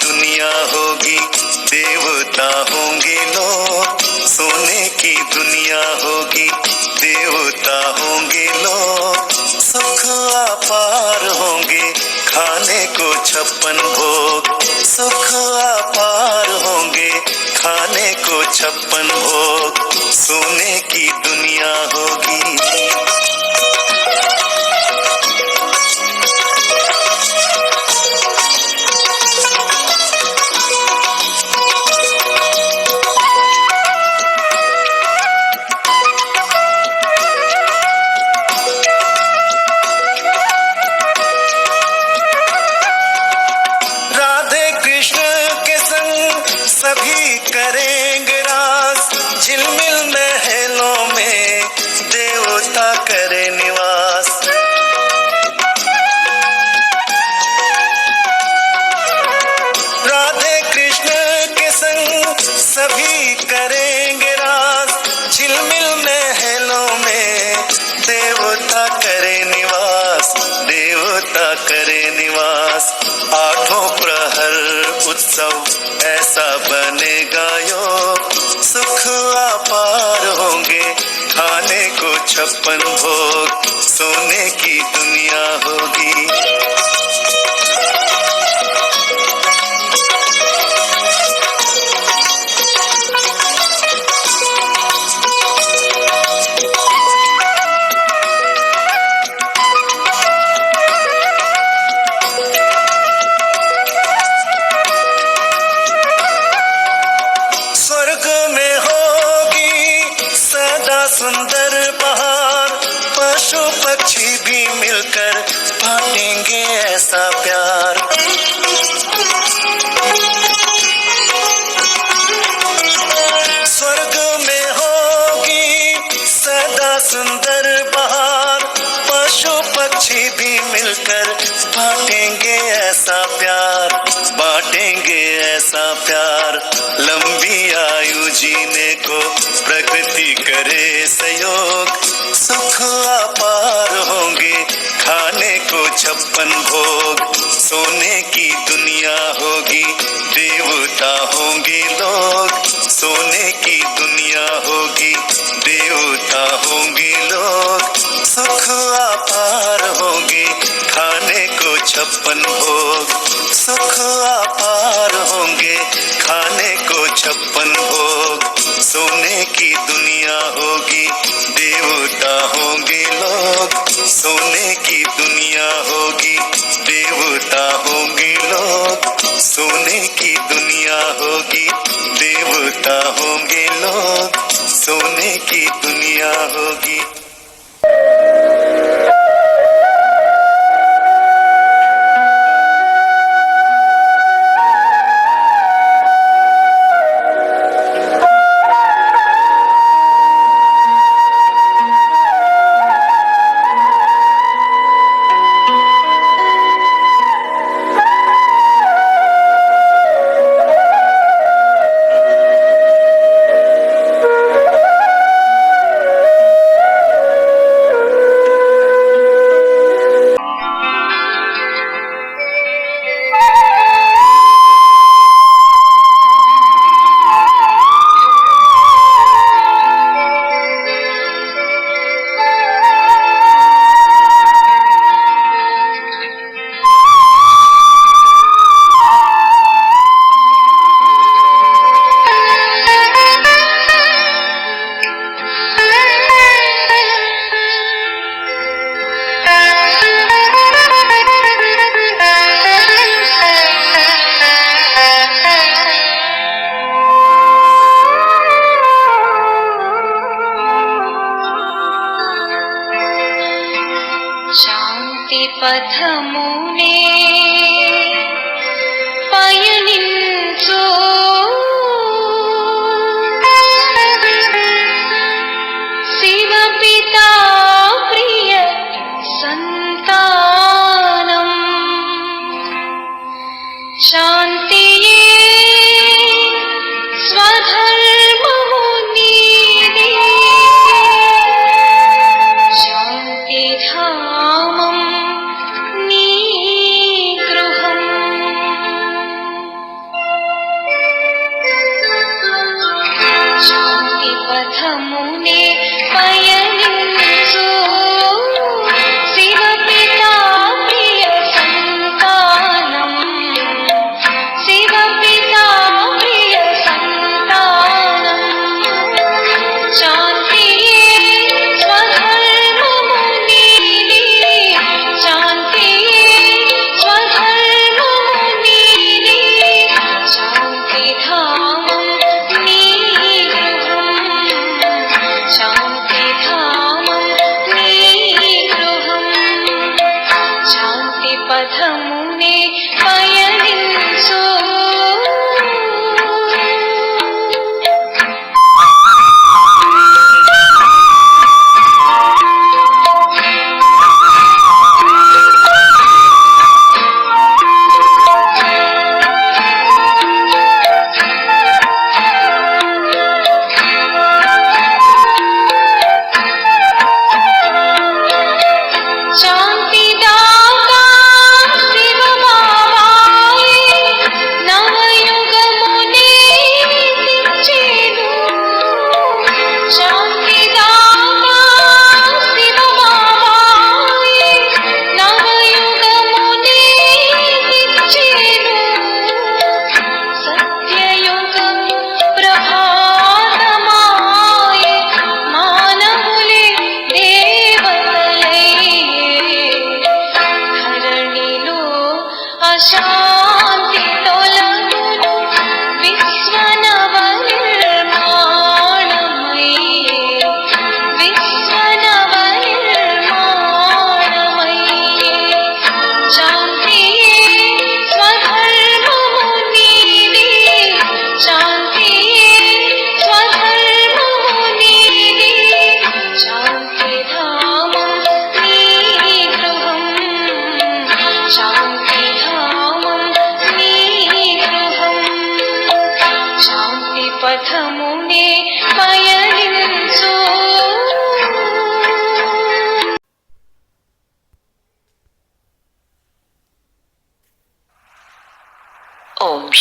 दुनिया होगी, देवता होंगे लोग। सोने की दुनिया होगी, देवता होंगे लोग। सुख अपार होंगे, खाने को 56 भोग। सुख अपार होंगे, खाने को 56 भोग। सोने की दुनिया होगी। सभी करेंगे रास, झिलमिल महलों में देवता करे निवास। राधे कृष्ण के संग सभी करेंगे रास, झिलमिल महलों में देवता करे निवास। देवता करे निवास। आठों प्रहर उत्सव ऐसा बनेगा योग। सुख अपार होंगे, खाने को 56 भोग। सोने की दुनिया होगी। सुंदर बहार, पशु पक्षी भी मिलकर बांटेंगे ऐसा प्यार। स्वर्ग में होगी सदा सुंदर बहार, पशु पक्षी भी मिलकर बांटेंगे ऐसा प्यार। बांटेंगे ऐसा प्यार। लंबी आयु जीने को प्रकृति करे सहयोग। सुख अपार होंगे, खाने को 56 भोग। सोने की दुनिया होगी, देवता होंगे लोग। सोने की दुनिया होगी, देवता होंगे लोग। सुख अपार होंगे, खाने को 56 भोग। सुख अपार होंगे, खाने को 56 भोग। सोने की दुनिया होगी, देवता होंगे लोग। सोने की दुनिया होगी, देवता होंगे लोग। सोने की दुनिया होगी, देवता होंगे लोग। सोने की दुनिया होगी। పథమునే పయనించు శివపితా ప్రియ సంతానం శాంతియే స్వధర్మము నీదే శాంతిధామం నీ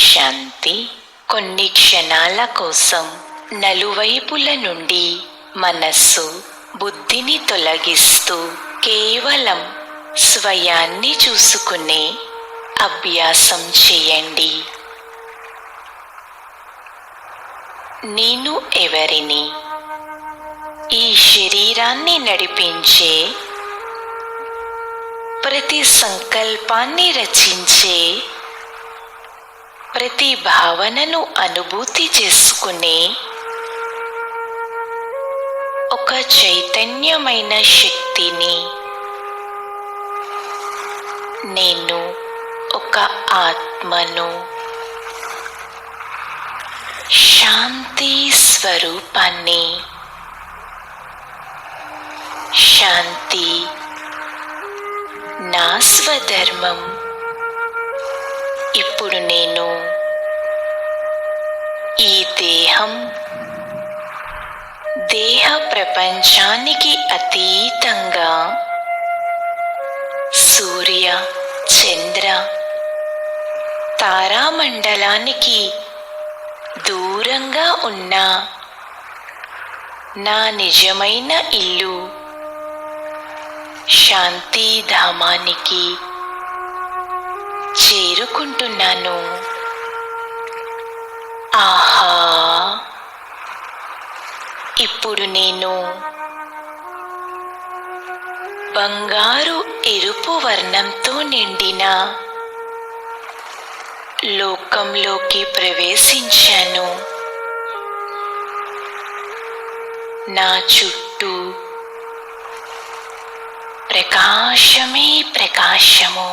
శాంతి. కొన్ని క్షణాల కోసం నలువైపుల నుండి మనస్సు బుద్ధిని తొలగిస్తూ కేవలం స్వయాన్ని చూసుకునే అభ్యాసం చేయండి. నేను ఎవరిని? ఈ శరీరాన్ని నడిపించే, ప్రతి సంకల్పాన్ని రచించే, ప్రతి భావనను అనుభూతి చేసుకునే ఒక చైతన్యమైన శక్తిని. నేను ఒక ఆత్మను, శాంతి స్వరూపాన్ని. శాంతి నా స్వధర్మం. ఇప్పుడు నేను ఈ దేహ ప్రపంచానికి అతీతంగా సూర్య చంద్ర తారామండలానికి దూరంగా ఉన్న నా నిజమైన ఇల్లు శాంతిధామానికి చేరుకుంటున్నాను. ఆహా! ఇప్పుడు నేను బంగారు ఎరుపు వర్ణంతో నిండిన లోకంలోకి ప్రవేశించాను. నా చుట్టూ ప్రకాశమే ప్రకాశము.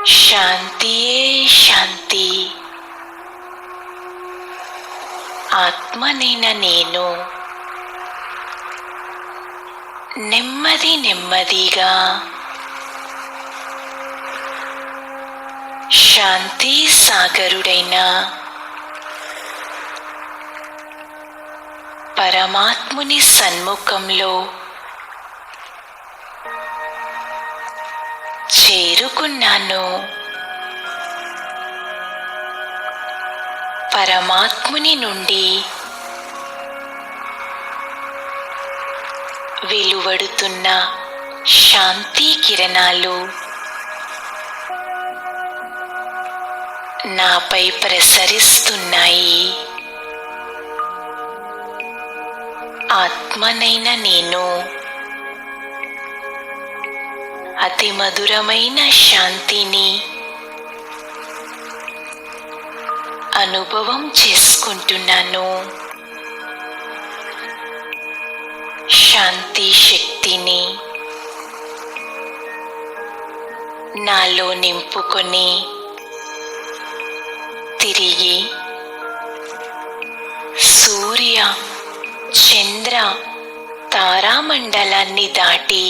శాంతియే శాంతి. ఆత్మనైన నేను నెమ్మదిగా శాంతి సాగరుడైన పరమాత్ముని సన్ముఖంలో చేరుకున్నాను. పరమాత్ముని నుండి వెలువడుతున్న శాంతి కిరణాలు నాపై ప్రసరిస్తున్నాయి. ఆత్మనైన నేను అతి మధురమైన శాంతిని అనుభవం చేసుకుంటున్నాను. శాంతి శక్తిని నాలో నింపుకొని తిరిగి సూర్య చంద్ర తారామండలాన్ని దాటి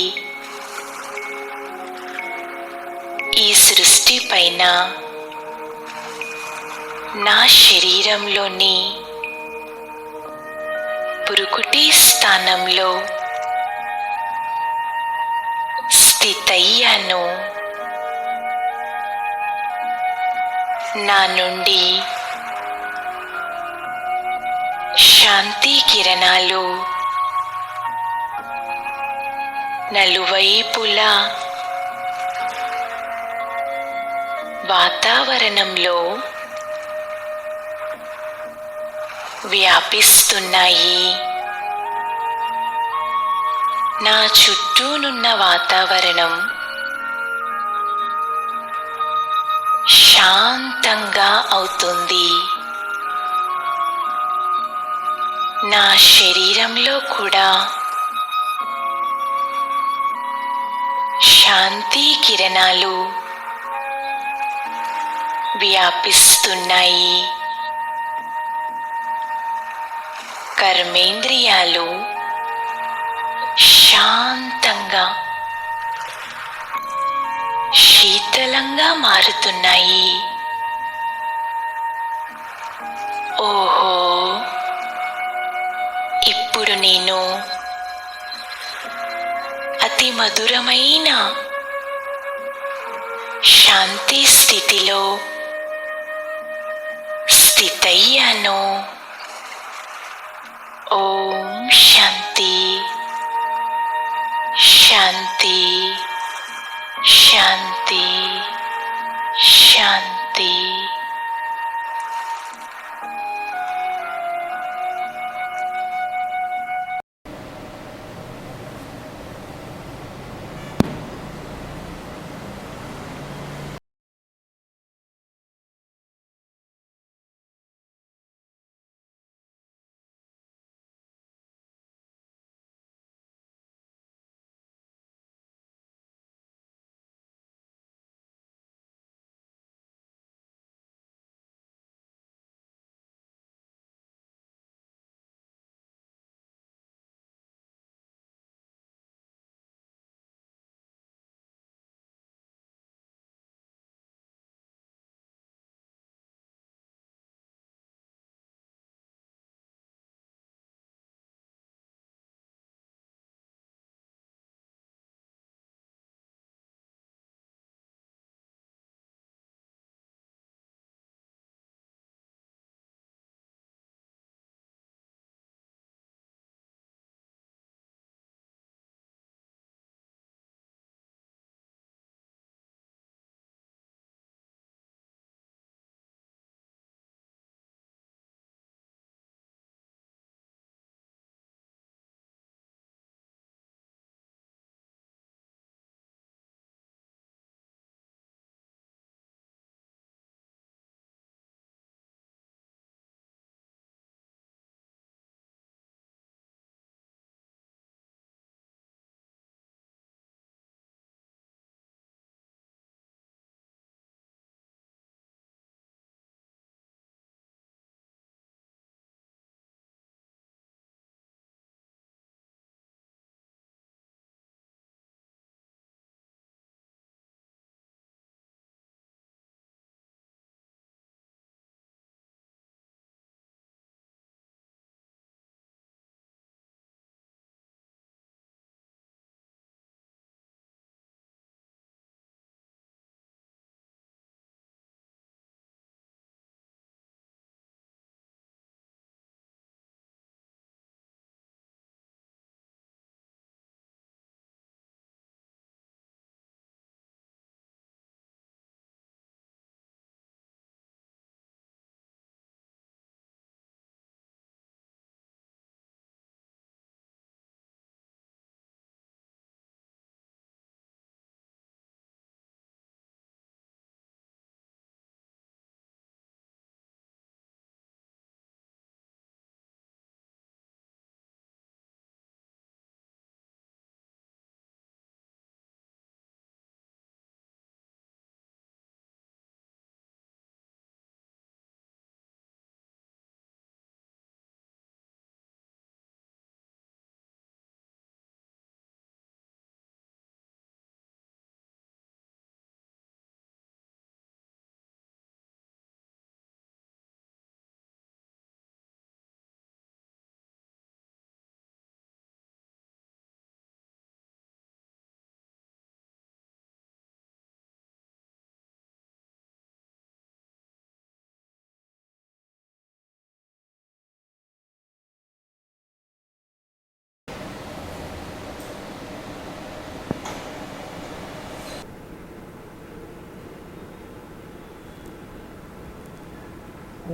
ఈ సృష్టి పైన నా శరీరంలోని పురుకుటి స్థానంలో స్థితయ్యాను. నా నుండి శాంతి కిరణాలు నలువైపులా వాతావరణంలో వ్యాపిస్తున్నాయి. నా చుట్టూనున్న వాతావరణం శాంతంగా అవుతుంది. నా శరీరంలో కూడా శాంతి కిరణాలు వ్యాపిస్తున్నాయి. కర్మేంద్రియాలు శాంతంగా శీతలంగా మారుతున్నాయి. ఓహో! ఇప్పుడు నేను అతి మధురమైన శాంతి స్థితిలో స్థితయ్యాను. ఓం శాంతి శాంతి శాంతి శాంతి.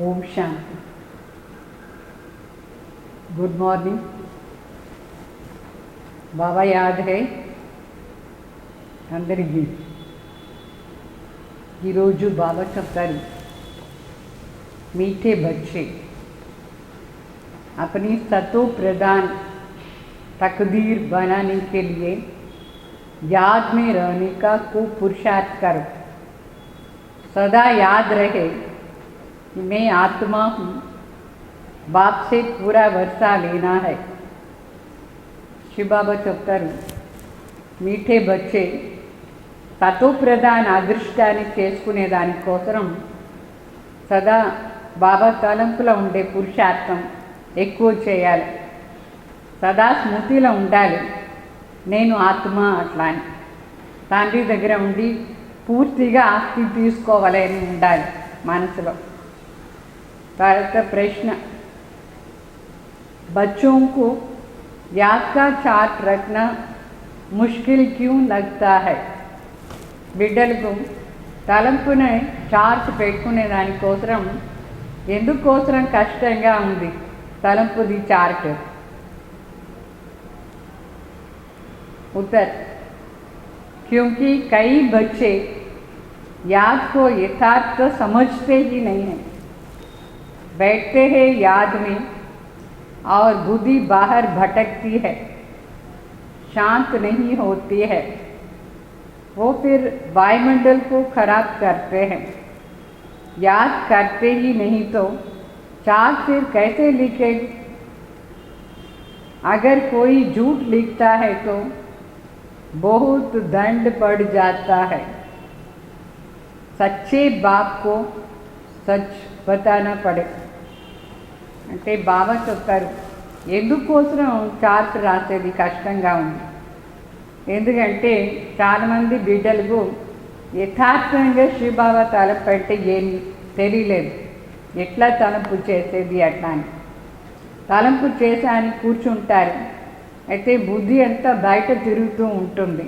ओम शांति. Good morning. बाबा याद है అందరికీ ఈరోజు బాబా చెప్తారు, मीठे बच्चे अपनी सतो प्रधान तकदीर बनाने के लिए याद में रहने का खूब पुरुषार्थ करो. सदा याद रहे कि मैं आत्मा हूँ, बाप से पूरा वर्षा लेना है. शिव बाबा చెప్తారు, మీఠే బచ్చే తతో ప్రధాన అదృష్టాన్ని చేసుకునే దానికోసం సదా బాబా తలంపులో ఉండే పురుషార్థం ఎక్కువ చేయాలి. సదా స్మృతిలో ఉండాలి, నేను ఆత్మ అట్లా అని. తండ్రి దగ్గర ఉండి పూర్తిగా ఆస్తి తీసుకోవాలని ఉండాలి మనసులో. తర్వాత ప్రశ్న, बच्चों को याद का चार्ट रखना मुश्किल क्यों लगता है? బిడ్డలకు తలంపునే చార్ట్ పెట్టుకునే దానికోసం ఎందుకోసం కష్టంగా ఉంది తలంపుది చార్ట్? उत्तर, क्योंकि कई बच्चे याद को यथार्थ समझते ही नहीं हैं, बैठते हैं याद में और बुद्धि बाहर भटकती है, शांत नहीं होती है। वो फिर वायुमंडल को खराब करते हैं। याद करते ही नहीं तो चार्ट फिर कैसे लिखेंगे? अगर कोई झूठ लिखता है तो बहुत दंड पड़ जाता है। सच्चे बाप को सच बताना पड़े। అంటే బాబా చెప్తారు ఎందుకోసం చార్ట్ రాసేది కష్టంగా ఉంది, ఎందుకంటే చాలామంది బిడ్డలకు యథార్థంగా శ్రీబాబా తలంపు అంటే ఏమి తెలియలేదు, ఎట్లా తలంపు చేసేది అట్లా అని. తలంపు చేసా అని కూర్చుంటారు, అయితే బుద్ధి అంతా బయట తిరుగుతూ ఉంటుంది,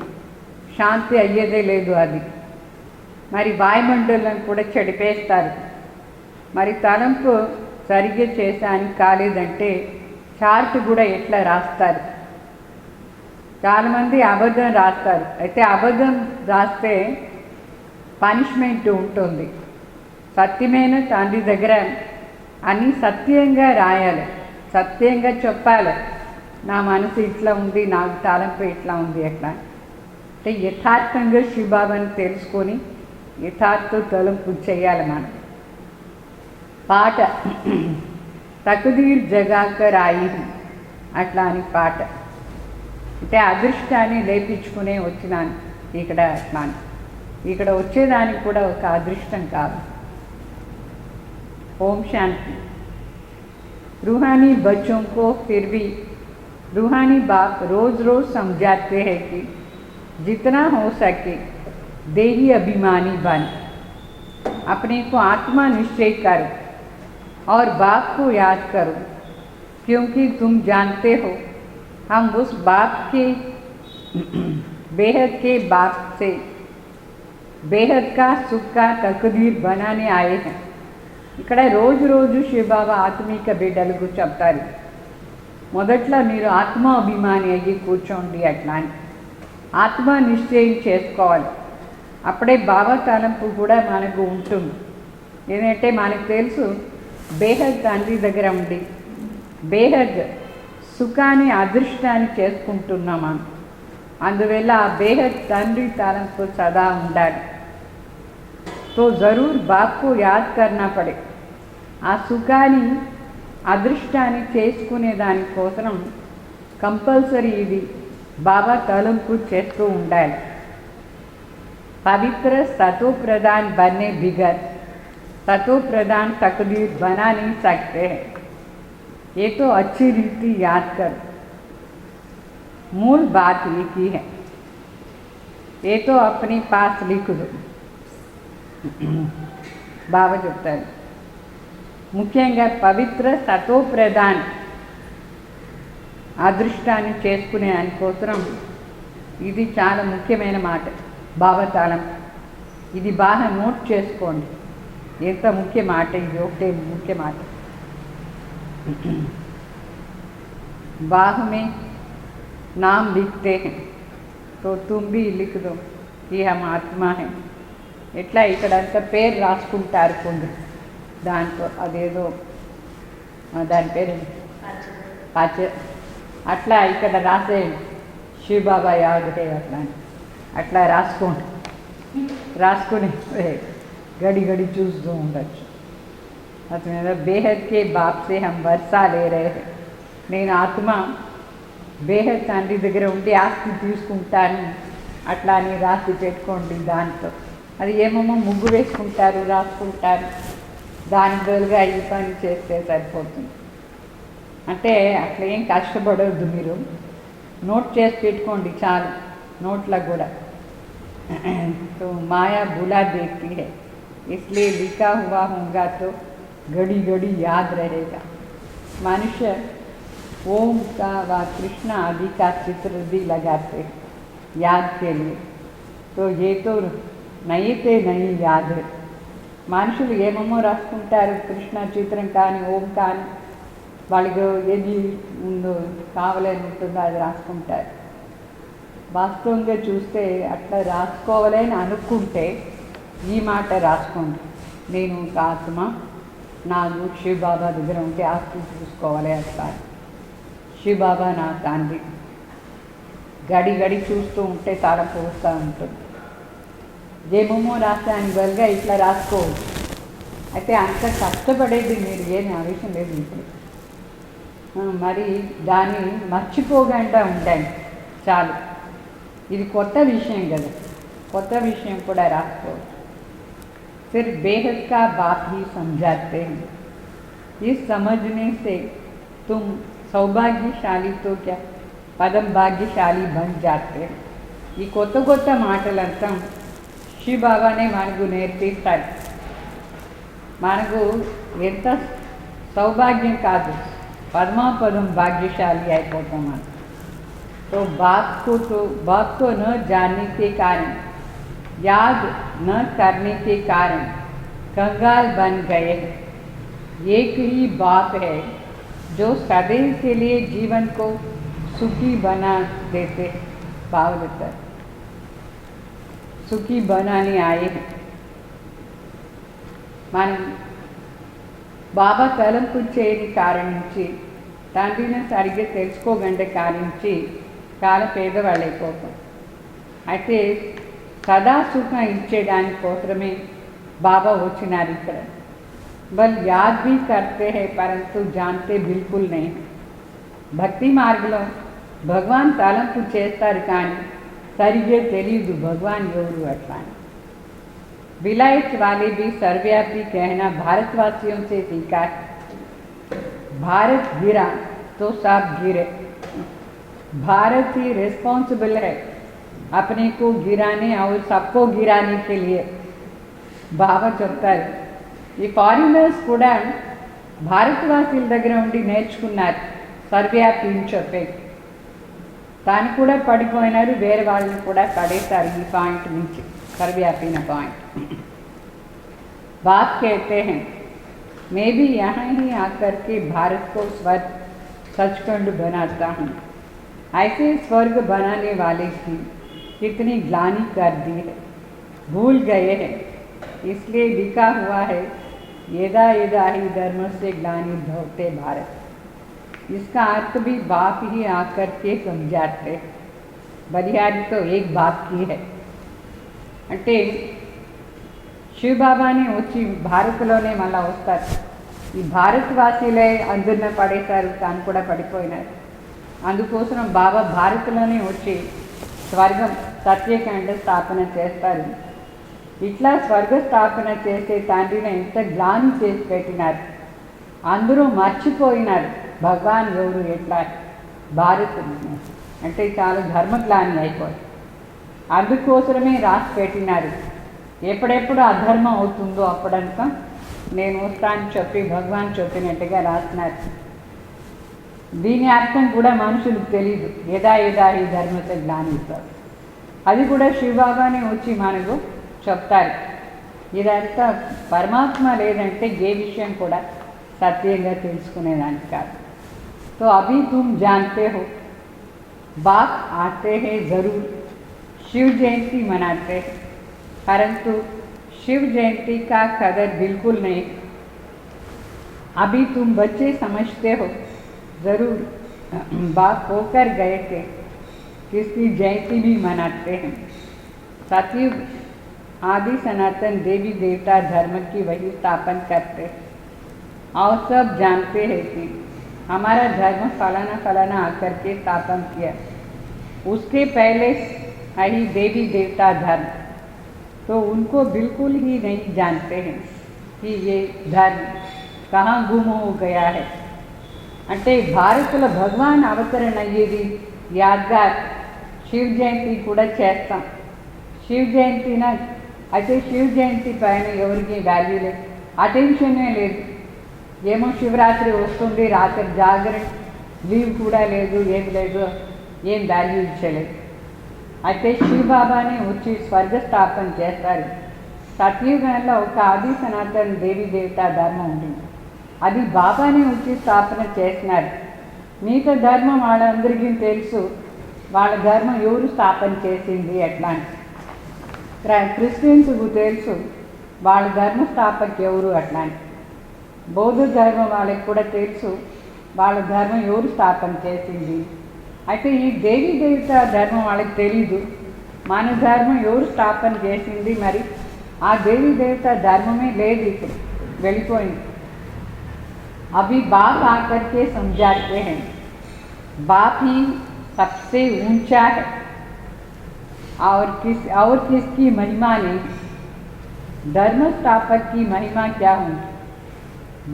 శాంతి అయ్యేదే లేదు అది. మరి వాయుమండలం కూడా చెడిపేస్తారు. మరి తలంపు సరిగ్గా చేసా అని కాలేదంటే చార్ట్ కూడా ఎట్లా రాస్తారు? చాలామంది అబద్ధం రాస్తారు, అయితే అబద్ధం రాస్తే పనిష్మెంట్ ఉంటుంది. సత్యమైన తండ్రి దగ్గర అన్నీ సత్యంగా రాయాలి, సత్యంగా చెప్పాలి. నా మనసు ఇట్లా ఉంది, నాకు తలంపు ఇట్లా ఉంది అట్లా అంటే యథార్థంగా శివబాబాని తెలుసుకొని యథార్థ తలంపు చేయాలి మనం. పాట తకుదీర్ జగాకర్ ఆయి అట్లా అని పాట అంటే అదృష్టాన్ని లేపించుకునే వచ్చినాను ఇక్కడ అట్లా అని. ఇక్కడ వచ్చేదానికి కూడా ఒక అదృష్టం కాదు. ఓం శాంతి. रूहानी बच्चों को फिर भी रूहानी बाप रोज़ रोज़ समझाते हैं कि जितना हो सके देही अभिमानी बन, अपने को आत्मा निश्चय करो और बाप को याद करो, क्योंकि तुम जानते हो हम उस बाप के बेहद के बाप से बेहद का सुख का तकदीर बनाने आए हैं. ఇక్కడ రోజు రోజు శివబాబా ఆత్మీక బిడ్డలకు చెప్తారు, మొదట్లో మీరు ఆత్మాభిమాని అయ్యి కూర్చోండి అట్లా అని. ఆత్మ నిశ్చయం చేసుకోవాలి, అప్పుడే బాబా తలంపు కూడా మనకు ఉంటుంది. ఏంటంటే మనకు తెలుసు బేహద్ తండ్రి దగ్గర ఉండి బేహద్ సుఖాన్ని అదృష్టాన్ని చేసుకుంటున్నాం మనం. అందువల్ల ఆ బేహద్ తండ్రి తలంపు సదా ఉండాలి. तो ज़रूर बाप को याद करना पड़े. ఆ సుఖాన్ని అదృష్టాన్ని చేసుకునే దానికోసం కంపల్సరీ ఇది బాబా తలంపు చేస్తూ ఉండాలి. पवित्र सतो प्रधान बनने बिगर सतो प्रधान तकदीर बना नहीं सकते हैं. ये तो अच्छी रीति याद कर, मूल बात एक ही है, ये तो अपने पास लिख दो. బాబా చెప్తారు ముఖ్యంగా పవిత్ర సతో ప్రధాన్ అదృష్టాన్ని చేసుకునే దానికోసం ఇది చాలా ముఖ్యమైన మాట. బాబా తాళం ఇది బాగా నోట్ చేసుకోండి, ఎంత ముఖ్య మాట ఇది, ఒకటే ముఖ్య మాట. बाह में नाम लिखते हैं तो तुम भी लिख दो कि हम आत्मा है. ఎట్లా ఇక్కడంతా పేరు రాసుకుంటారు కొందరు, దాంట్లో అదేదో దాని పేరు పాచ అట్లా ఇక్కడ రాసేయండి శివబాబా యాద్ హే అట్లా అట్లా రాసుకోండి. రాసుకుని గడి గడి చూస్తూ ఉండొచ్చు. అతను బేహద్ కే బాప్ సే హమ్ వర్షా లే రహే హై. నేను ఆత్మ బేహద్ తండ్రి దగ్గర ఉండి ఆస్తి తీసుకుంటాను అట్లా అని రాసి పెట్టుకోండి. దాంట్లో అది ఏమేమో ముగ్గు వేసుకుంటారు, రాసుకుంటారు, దాని బదులుగా ఈ పని చేస్తే సరిపోతుంది. అంటే అట్లా ఏం కష్టపడవద్దు, మీరు నోట్ చేసి పెట్టుకోండి చాలు. నోట్లో కూడా तो माया बुला देती है, इसलिए लिखा हुआ होगा तो घड़ी घड़ी याद रहेगा। मनुष्य ओम का व कृष्ण आदि का चित्र भी लगाते हैं याद के लिए, तो ये तो नहीं थे नहीं याद है। మనుషులు ఏమేమో రాసుకుంటారు, కృష్ణ చిత్రం కానీ ఓం కానీ వాళ్ళకి ఏది ఉందో కావాలని ఉంటుందో అది రాసుకుంటారు. వాస్తవంగా చూస్తే అట్లా రాసుకోవాలని అనుకుంటే ఈ మాట రాసుకోండి, నేను ఒక ఆత్మ, నాకు శివబాబా దగ్గర ఉంటే ఆస్తి చూసుకోవాలి అట్లా. శివబాబా నా తండ్రి, గడి గడి చూస్తూ ఉంటే తలపు వస్తూ ఉంటుంది. ఏమేమో రాసాని బలిగా ఇట్లా రాసుకోవచ్చు. అయితే అంత కష్టపడేది మీరు ఏమి ఆవేశం లేదు ఇప్పుడు. మరి దాన్ని మర్చిపోకుండా ఉండండి చాలు. ఇది కొత్త విషయం కదా, కొత్త విషయం కూడా రాసుకోవచ్చు. फिर बेहद का बात ही समझाते हैं, इस समझने से तुम सौभाग्यशाली तो क्या पदम भाग्यशाली बन जाते हैं. ఈ కొత్త కొత్త మాటలంతా శివబాబానే మనకు నేర్పిస్తాడు. మనకు ఎంత సౌభాగ్యం కాదు, పరమాపదం భాగ్యశాలి అయిపోతాం మనం. तो बात को न जानने के कारण, याद न करने के कारण कंगाल बन गए. एक ही बात है जो सदैव के लिए जीवन को सुखी बना देते. भावलता सुखी बनाने आए हैं. మనం బాబా తలంపు చేయని కారణించి, తండ్రిని సరిగ్గా తెలుసుకోగండే కారణించి చాలా పేదవాళ్ళైపోతాం. అయితే సదా సుఖం ఇచ్చేదాని కోసమే బాబా వచ్చినారు ఇక్కడ. వాళ్ళు యాద్ भी करते हैं परंतु जानते बिल्कुल नहीं. భక్తి మార్గంలో భగవాన్ తలంపు చేస్తారు కానీ సరిగ్గా తెలియదు భగవాన్ ఎవరు అట్లా. विलायत वाले भी सर्वव्यापी कहना भारतवासियों से सीखा. भारत गिरा तो सब गिरे. भारत ही रिस्पॉन्सिबल है अपने को गिराने और सबको गिराने के लिए. బాబా చెప్తారు, ఈ ఫారినర్స్ కూడా భారతవాసుల దగ్గర ఉండి నేర్చుకున్నారు సర్వవ్యాపి అని చెప్పే. తాను కూడా పడిపోయినారు, వేరే వాళ్ళని కూడా పడేశారు ఈ పాయింట్ నుంచి, सर्वव्यापी न पॉइंट. बाप कहते हैं मैं भी यहाँ ही आकर के भारत को स्वर्ग सचखंड बनाता हूँ. ऐसे स्वर्ग बनाने वाले की कितनी ग्लानि कर दी है, भूल गए हैं. इसलिए लिखा हुआ है यदा यदा ही धर्म से ग्लानि भवते भारत. इसका अर्थ भी बाप ही आकर के समझाते. बलिहारी तो एक बात की है. అంటే శివబాబాని వచ్చి భారత్లోనే మళ్ళీ వస్తారు. ఈ భారతవాసీలే అందరిని పడేశారు, తాను కూడా పడిపోయినారు. అందుకోసం బాబా భారత్లోనే వచ్చి స్వర్గం సత్యకాండ స్థాపన చేస్తారు. ఇట్లా స్వర్గ స్థాపన చేసే తండ్రిని ఎంత గ్లాని చేసి పెట్టినారు. అందరూ మర్చిపోయినారు భగవాన్ ఎవరు ఎట్లా. భారత్ అంటే చాలా ధర్మగ్లాని అయిపోయి, అందుకోసమే రాసి పెట్టినారు. ఎప్పుడెప్పుడు అధర్మం అవుతుందో అప్పుడంతా నేను వస్తాను చెప్పి భగవాన్ చెప్పినట్టుగా రాసినారు. దీని అర్థం కూడా మనుషులకు తెలీదు. యదా యదా ఈ ధర్మత గ్లానిస్తారు, అది కూడా శివబాబానే వచ్చి మనకు చెప్తారు. ఇదంతా పరమాత్మ లేదంటే ఏ విషయం కూడా సత్యంగా తెలుసుకునేదానికి కాదు. तो अभी तुम जानते हो बाप आते हैं ज़रूर, शिव जयंती मनाते हैं, परंतु शिव जयंती का कदर बिल्कुल नहीं. अभी तुम बच्चे समझते हो ज़रूर बाप होकर गए थे, किसकी जयंती भी मनाते हैं. सतयुग आदि सनातन देवी देवता धर्म की वही स्थापन करते हैं और सब जानते हैं कि हमारा धर्म फलाना फलाना आकर के स्थापन किया. उसके पहले ही देवी देवता धर्म, तो उनको बिल्कुल ही नहीं जानते हैं कि ये धर्म कहाँ गुम हो गया है. అంటే భారత్లో భగవాన్ అవతరణ అయ్యేది యాద్గార్ శివ జయంతి కూడా చేస్తాం. శివ జయంతిన అయితే శివ జయంతి పైన ఎవరికి వాల్యూ లేదు, అటెన్షనే లేదు. ఏమో శివరాత్రి వస్తుంది, రాత్రి జాగరణ, లీవ్ కూడా లేదు, ఏం లేదు, ఏం వాల్యూ ఇచ్చలేదు. అయితే శివబాబాని వచ్చి స్వర్గస్థాపన చేస్తారు. సత్యుగంలో ఒక ఆది సనాతన దేవి దేవతా ధర్మం ఉంటుంది, అది బాబానే వచ్చి స్థాపన చేసినారు. మిగతా ధర్మం వాళ్ళందరికీ తెలుసు, వాళ్ళ ధర్మం ఎవరు స్థాపన చేసింది ఎట్లా అని. క్రిస్టియన్స్కు తెలుసు వాళ్ళ ధర్మ స్థాపక ఎవరు అట్లా అని. బౌద్ధ ధర్మం వాళ్ళకి కూడా తెలుసు వాళ్ళ ధర్మం ఎవరు స్థాపన చేసింది. అయితే ఈ దేవి దేవత ధర్మం వాళ్ళకి తెలీదు, మన ధర్మం ఎవరు స్థాపన చేసింది. మరి ఆ దేవి దేవత ధర్మమే లేదు, ఇప్పుడు వెళ్ళిపోయింది. अभी बाप आकर के समझाते हैं, बाप ही सबसे ऊंचा है और किसकी महिमा नहीं. धर्म स्थापक की महिमा क्या होगी.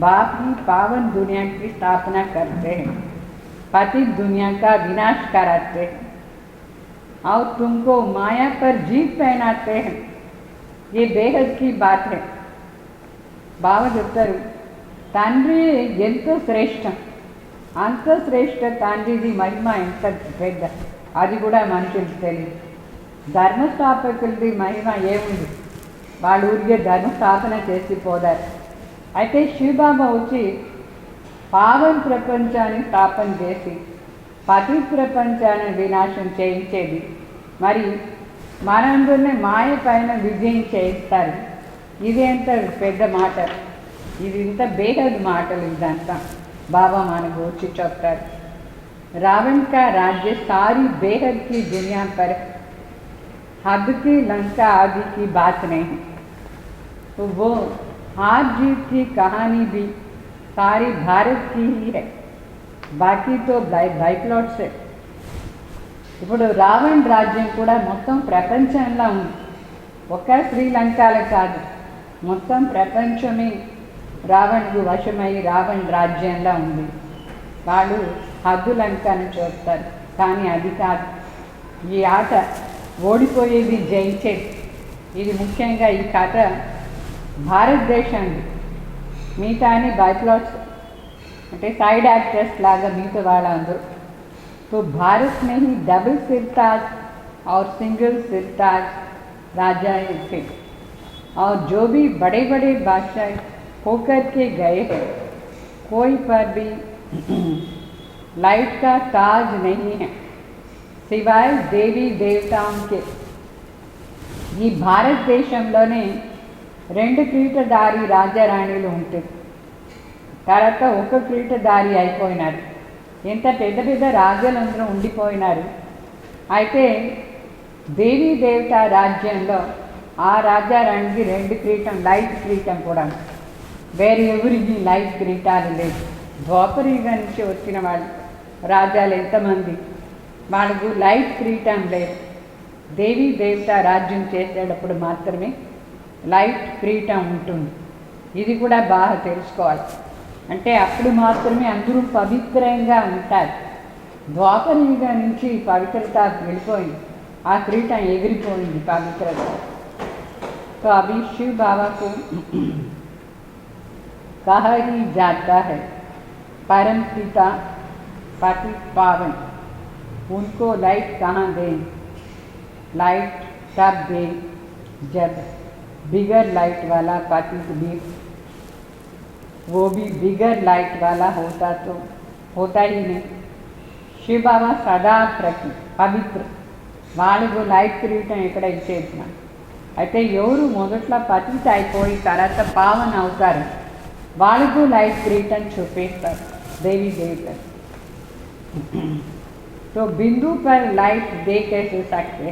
बाप ही पावन दुनिया की स्थापना करते हैं, पतित दुनिया का विनाश कराते हैं और तुमको माया पर जीत पहनाते हैं. ये बेहद की बात है. बाबा చెప్తారు, తండ్రి ఎంతో శ్రేష్టం, అంత శ్రేష్ట తండ్రిది మహిమ ఎంత పెద్ద, అది కూడా మనుషులకు తెలియదు. ధర్మస్థాపకులది మహిమ ఏముంది, వాళ్ళు ఊరికే ధర్మస్థాపన చేసి పోదారు. అయితే శివబాబా వచ్చి పావన్ ప్రపంచాన్ని స్థాపన చేసి పతి ప్రపంచాన్ని వినాశం చేయించేది. మరి మనందరినీ మాయ పైన విజయం చేయిస్తారు. ఇది ఎంత పెద్ద మాట, ఇది ఇంత బేహద్ మాటలు. ఇదంతా బాబా మనకు వచ్చి చెప్తారు. रावण का राज्य सारी बेहद की दुनिया पर हद की लंका आदि की बात नहीं है. तो वो हार जीत की कहानी भी सारी भारत की ही है, बाकी तो बाइप्लॉट्स है. ఇప్పుడు రావణ్ రాజ్యం కూడా మొత్తం ప్రపంచంలో ఉంది, ఒక్క శ్రీలంకలో కాదు, మొత్తం ప్రపంచమే రావణ్కు వశమై రావణ్ రాజ్యంలో ఉంది. వాళ్ళు హద్దులంకను చూస్తారు, కానీ అది కాదు. ఈ ఆట ఓడిపోయేది జయించేది. ఇది ముఖ్యంగా ఈ కథ భారతదేశాన్ని, మిగతా అని బైప్లాట్స్ అంటే సైడ్ యాక్టర్స్ లాగా మిగతా వాళ్ళందరూ. तो भारत में ही डबल सिरताज और सिंगल सिरताज राजा थे, और जो भी बड़े बड़े बादशाह होकर के गए हैं, कोई पर भी लाइट का ताज नहीं है सिवाय देवी देवताओं के. ఈ భారతదేశంలోనే 2 క్రీటదారి రాజారాణులు ఉంటుంది, తర్వాత ఒక క్రీటదారి అయిపోయినారు. ఎంత పెద్ద పెద్ద రాజ్యాలందరూ ఉండిపోయినారు. అయితే దేవీ దేవత రాజ్యంలో ఆ రాజారాణికి 2 కిరీటం, లైట్ కిరీటం కూడా, వేరే ఎవరికి లైట్ కిరీటాలు లేదు. ద్వాపరయుగ నుంచి వచ్చిన వాళ్ళు రాజ్యాలు ఎంతమంది, వాళ్ళకు లైట్ కిరీటం లేదు. దేవీ దేవత రాజ్యం చేసేటప్పుడు మాత్రమే లైట్ కిరీటం ఉంటుంది. ఇది కూడా బాగా తెలుసుకోవాలి. అంటే అప్పుడు మాత్రమే అందరూ పవిత్రంగా ఉంటారు. ద్వాపరయుగ నుంచి పవిత్రత వెళ్ళిపోయింది, ఆ కిరీటం ఎగిరిపోయింది పవిత్రత. तो अभी शिव बाबा को कहा ही जाता है परम पिता पति पावन. उनको लाइट कहाँ दें, लाइट तब दें जब बिगर लाइट वाला पतित भी, वो भी बिगर लाइट वाला होता तो होता ही नहीं. शिव बाबा सदा प्रति पवित्र, వాళ్ళకు లైట్ కిరీటం ఎక్కడ ఇచ్చేసిన. అయితే ఎవరు మొదట్లో పతిత అయిపోయి తర్వాత పావన అవుతారు, వాళ్ళకు లైట్ కిరీటం చూపిస్తారు దేవి దేవత. तो बिंदु पर लाइट दे कैसे सकते,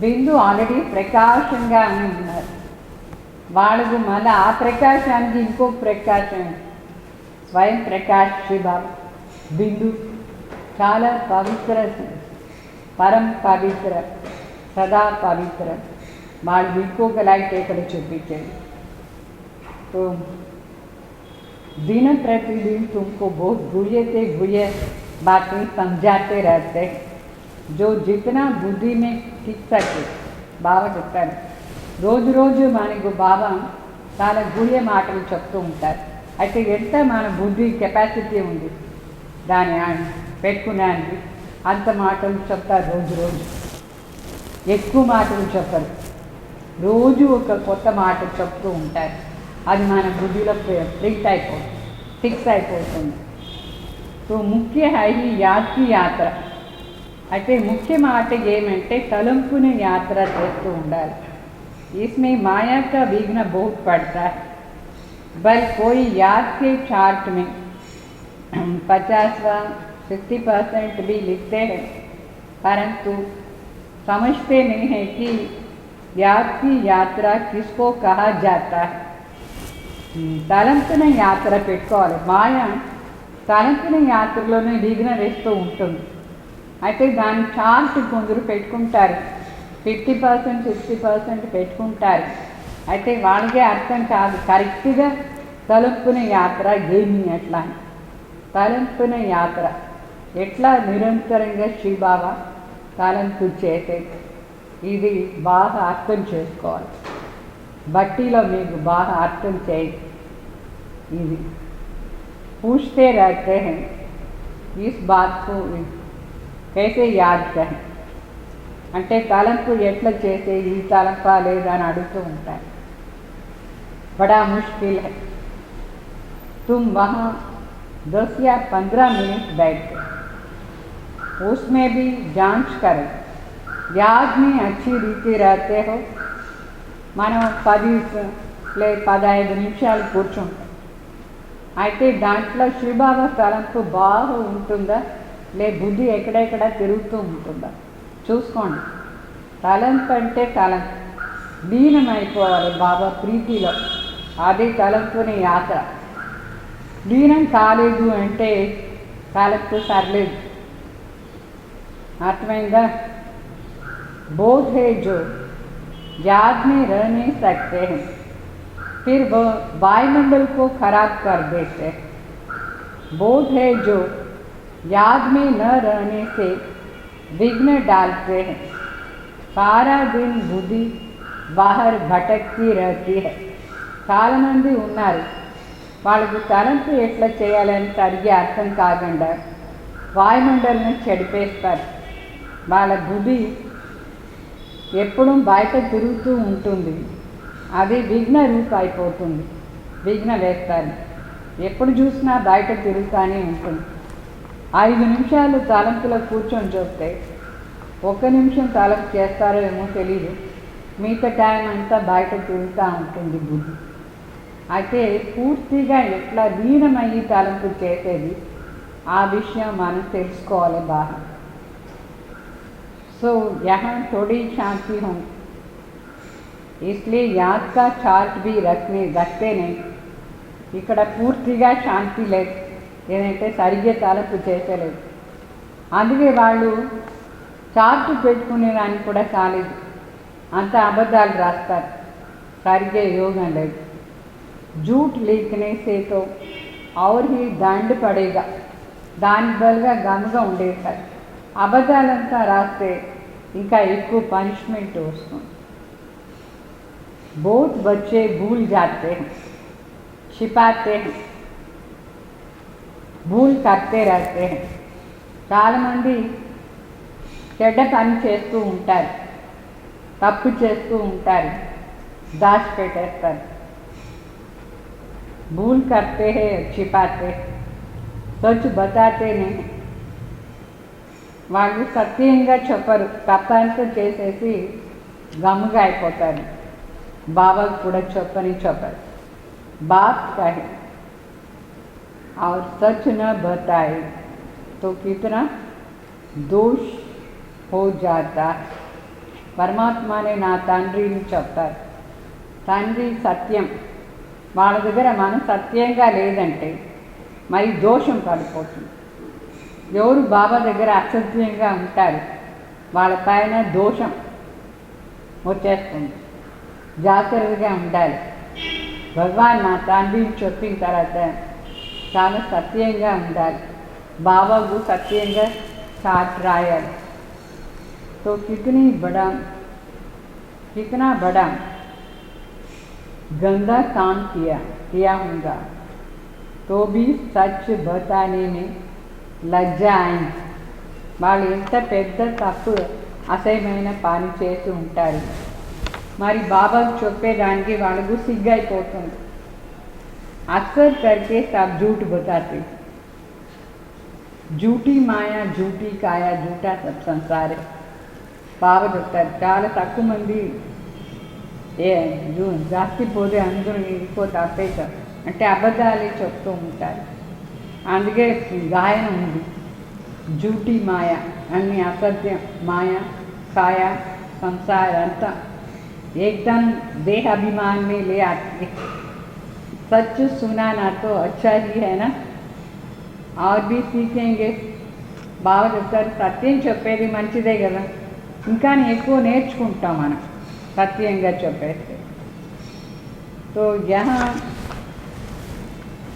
బిందు ఆల్రెడీ ప్రకాశంగా ఉన్నారు, వాళ్ళకు మళ్ళీ ఆ ప్రకాశానికి ఇంకొక ప్రకాశం, స్వయం ప్రకాశ్ శివబాబా. బిందు చాలా పవిత్ర, పరం పవిత్ర, సదా పవిత్ర. వాళ్ళు ఇంకొక లైట్ ఇక్కడ చూపించేది. तो दिन प्रतिदिन तुमको बहुत गुये बातें समझाते रहते हैं, जो जितना बुद्धि में टिक सके బాబా చెప్తారు. రోజు రోజు మనకు బాబా చాలా గుహ్య మాటలు చెప్తూ ఉంటారు. అయితే ఎంత మన బుద్ధి కెపాసిటీ ఉంది దాని పెట్టుకున్నానికి, అంత మాటలు చెప్తారు. రోజు రోజు ఎక్కువ మాటలు చెప్పరు, రోజు ఒక కొత్త మాట చెప్తూ ఉంటారు. అది మన బుద్ధిలో ప్రింట్ అయిపోతుంది, ఫిక్స్ అయిపోతుంది. సో ముఖ్య హై యాత్కి యాత్ర. అయితే ముఖ్య మాట ఏమంటే తలంపుని యాత్ర చేస్తూ ఉండాలి. इसमें माया का विघ्न बहुत पड़ता है. बल कोई याद के चार्ट में 50-60% भी लिखते हैं, परंतु समझते नहीं है कि याद की यात्रा किसको कहा जाता है. తలంపున యాత్ర పెట్టుకోవాలి. మాయ తలంపున యాత్రలోనే విఘ్న వేస్తూ ఉంటుంది. అయితే దాని చార్ట్ కొందరు పెట్టుకుంటారు, 50%, 60% పెట్టుకుంటారు. అయితే వాళ్ళకే అర్థం కాదు కరెక్ట్గా తలంపున యాత్ర ఏమి ఎట్లా. తలంపున యాత్ర ఎట్లా నిరంతరంగా శ్రీబాబా తలంపు చేసేది, ఇది బాగా అర్థం చేసుకోవాలి. భక్తిలో మీకు బాగా అర్థం చేయండి. ఇది पूछते रहते हैं इस बात को कैसे याद करें అంటే తలంపు ఎట్లా చేసే, ఈ తలంపా లేదా అని అడుగుతూ ఉంటారు. बड़ा मुश्किल है. तुम वहाँ 10 या 15 मिनट बैठते, उसमें भी जांच करें याद में अच्छी रीति रहते हो. మనం 10-15 నిమిషాలు కూర్చుంటాం. అయితే దాంట్లో శ్రీబాబా తలంపు బాగా ఉంటుందా, బుద్ధి ఎక్కడెక్కడ తిరుగుతూ ఉంటుందా చూసుకోండి. తలంపు అంటే తలంపు లీనమైపోవాలి బాబా ప్రీతిలో, అది తలంపుని యాత్ర. లీనం కాలేదు అంటే తలంపు సర్లేదు. అర్థమైందా? बोध है जो याद में रह नहीं सकते हैं, फिर वह वायुमंडल को खराब कर देते हैं. बोध है जो याद में न रहने से विघ्न डालते हैं. सारा दिन बुद्धि बाहर भटकती रहती है. చాలా మంది ఉన్నారు, వాళ్ళకు తలంపు ఎట్లా చేయాలని సరిగ్గా అర్థం కాకుండా వాయుమండలిని చెడిపేస్తారు. వాళ్ళ బుద్ధి ఎప్పుడూ బయట తిరుగుతూ ఉంటుంది, అది విఘ్న రూప అయిపోతుంది. విఘ్న వేస్తారు, ఎప్పుడు చూసినా బయట తిరుగుతూనే ఉంటుంది. 5 నిమిషాలు తలంపులో కూర్చొని చూస్తే 1 నిమిషం తలంపు చేస్తారో ఏమో తెలీదు, మిగతా టైం అంతా బయట తిరుగుతూ ఉంటుంది బుద్ధి. అయితే పూర్తిగా ఎట్లా లీనమయ్యి తలంపు చేసేది, ఆ విషయం మనం తెలుసుకోవాలి బాగా. सो यहाँ थोड़ी शांति हो, इसलिए याद का चार्ट भी रखते नहीं. ఇక్కడ పూర్తిగా శాంతి లేదు, ఏదంటే సరిగ్గా తలంపు చేసేలేదు. అందుకే వాళ్ళు చార్ట్ పెట్టుకునేదానికి కూడా కాలేదు, అంత అబద్ధాలు రాస్తారు, సరిగ్గా యోగం లేదు. झूठ लिखने से तो और ही दंड पड़ेगा, దాని బదులుగా గమ్ముగా ఉండేది. అబద్ధాలంతా రాస్తే ఇంకా ఎక్కువ పనిష్మెంట్ వస్తుంది. बहुत बच्चे भूल जाते हैं, छिपाते हैं, भूल करते रहते हैं. చాలామంది చెడ్డ పని చేస్తూ ఉంటారు, తప్పు చేస్తూ ఉంటారు, దాచిపెట్టేస్తారు. भूल करते हैं, छिपाते, सच बताते नहीं. వాళ్ళు సత్యంగా చెప్పరు, తప్పంతా చేసేసి గమ్ముగా అయిపోతారు. బాబాకు కూడా చెప్పరు. बात कहे और सच न बताए तो कितना दोष हो जाता. పరమాత్మనే నా తండ్రిని చెప్తారు. తండ్రి సత్యం, వాళ్ళ దగ్గర మనం సత్యంగా లేదంటే మరి దోషం పడిపోతుంది. ఎవరు బాబా దగ్గర అసత్యంగా ఉంటారు వాళ్ళ పైన దోషం వచ్చేస్తుంది. జాగ్రత్తగా ఉండాలి. భగవాన్ నా తండ్రిని చెప్పిన తర్వాత చాలా సత్యంగా ఉండాలి. బాబాకు సత్యంగా చాట్ రాయాలి. तो कितनी बड़ा कितना बड़ा गंदा काम किया होगा तो भी सच बताने में లజ్జా అయింది. వాళ్ళు ఎంత పెద్ద తప్పు అసహ్యమైన పని చేసి ఉంటారు, మరి బాబాకు చెప్పేదానికి వాళ్ళకు సిగ్గైపోతుంది. అక్సర్ करके सब झूठ बताते, झूठी माया झूठी काया झूठा सब संसार है. బాబా చెప్తారు చాలా తక్కువ మంది జాస్తి పోతే అందరూ ఇంకో తప్పేశారు అంటే అబద్ధాలే చెప్తూ ఉంటారు. అందుకే గాయన ఉంది, झूठी माया అన్ని असत्य माया काया संसार अंता एकदम देह अभिमान में ले आती है. सच सुनाना तो अच्छा ही है ना, और भी सीखेंगे. బాగా చెప్తారు సత్యం చెప్పేది మంచిదే కదా, ఇంకా ఎక్కువ నేర్చుకుంటాం మనం సత్యంగా చెప్పేస్తే. तो यहाँ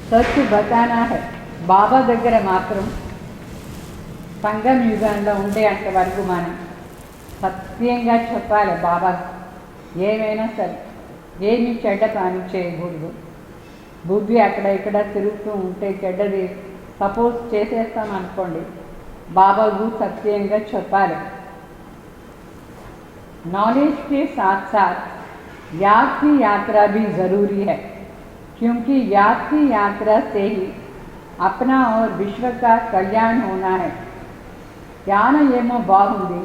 सच बताना है. బాబా దగ్గర మాత్రం సంగం యుగంలో ఉండే అంతవరకు మనం సత్యంగా చెప్పాలి. బాబా ఏమైనా సరే ఏమి చెడ్డ పని చేయకూడదు. బుద్ధి అక్కడ ఇక్కడ తిరుగుతూ ఉంటే చెడ్డది సపోజ్ చేసేస్తాం అనుకోండి, బాబాకు సత్యంగా చెప్పాలి. नॉलेज के साथ साथ याद की यात्रा भी ज़रूरी है, क्योंकि याद की यात्रा से ही अपना और विश्व का कल्याण होना है. జ్ఞానం ఏమో బాగుంది,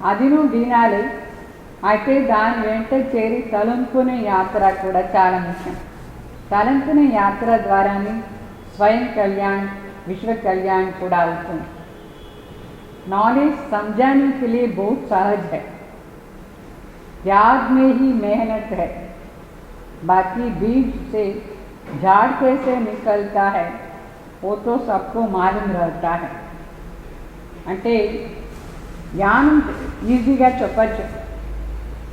అదిను వినాలి. అయితే దాని వెంట చేరి తలంపునే యాత్ర కూడా చాలా ముఖ్యం. తలంపునే యాత్ర ద్వారానే స్వయం కళ్యాణ్ విశ్వ కళ్యాణ్ కూడా అవుతుంది. नॉलेज समझाने के लिए बहुत सहज है, याद में ही मेहनत है. बाकी बीज से झाड़ कैसे निकलता है वो तो सबको मालूम रहता है. అంటే జ్ఞానం ఈజీగా చెప్పచ్చు,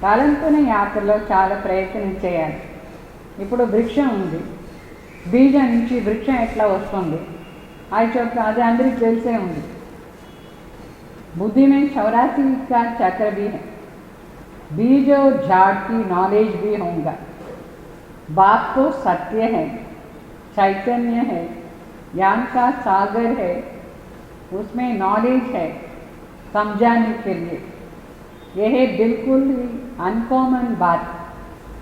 తలంపునే యాత్రలో చాలా ప్రయత్నం చేయాలి. ఇప్పుడు వృక్షం ఉంది, బీజం నుంచి వృక్షం ఎట్లా వస్తుంది అది అందరికీ తెలిసే ఉంది. बुद्धि में 84 का चक्र भी है. बीज और झाड़ की नॉलेज भी होगा. बाप तो सत्य है, चैतन्य है, ज्ञान का सागर है, उसमें नॉलेज है समझाने के लिए. यह बिल्कुल ही अनकॉमन बात.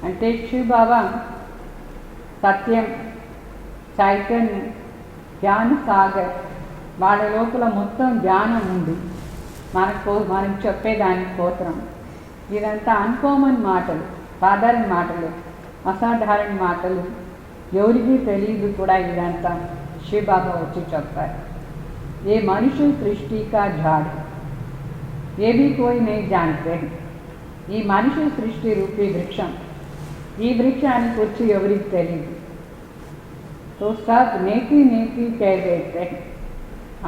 అంటే శివ బాబా సత్యం, చైతన్యం, జ్ఞాన సాగర్, వాళ్ళ లోపల మొత్తం జ్ఞానం ఉంది. మనం చెప్పేదానికోసం ఇదంతా అన్కామన్ మాటలు, సాధారణ మాటలు, అసాధారణ మాటలు, ఎవరికి తెలియదు కూడా. ఇదంతా శివ బాబా వచ్చి చెప్పారు. ये मनुष्य सृष्टि का झाड़, ये भी कोई नहीं जानते हैं. ఈ మనుష్య సృష్టి రూపీ వృక్షం, ఈ వృక్షానికి వచ్చి ఎవరికి తెలియదు. तो सब नेति नेति कह देते हैं.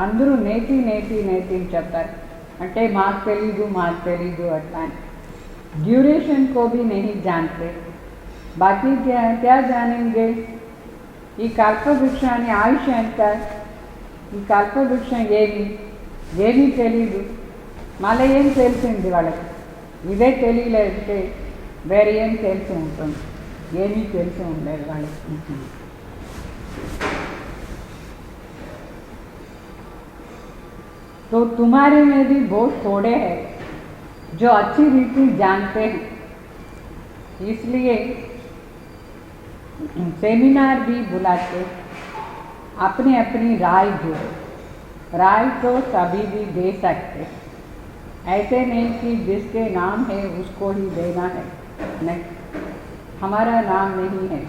అందరూ నేతి నేతి నేతి చెప్తారు, అంటే మాకు తెలీదు అట్లా. ड्यूरेशन को भी नहीं जानते. बाकी क्या जानेंगे. ఈ కల్పవృక్షాన్ని ఆయుష్ ఎంత, ఈ కల్పవృక్షం ఏమీ తెలీదు. మళ్ళీ ఏం తెలిసింది వాళ్ళకి, ఇదే తెలియలేదంటే వేరే ఏం తెలిసి ఉంటుంది, ఏమీ తెలిసి ఉండేది వాళ్ళకి. तो तुम्हारे में भी बहुत थोड़े हैं जो अच्छी रीति जानते हैं. इसलिए सेमिनार भी बुलाते. अपनी अपनी राय दो. राय तो सभी भी दे सकते, ऐसे नहीं कि जिसके नाम है उसको ही देना है. नहीं, हमारा नाम नहीं है,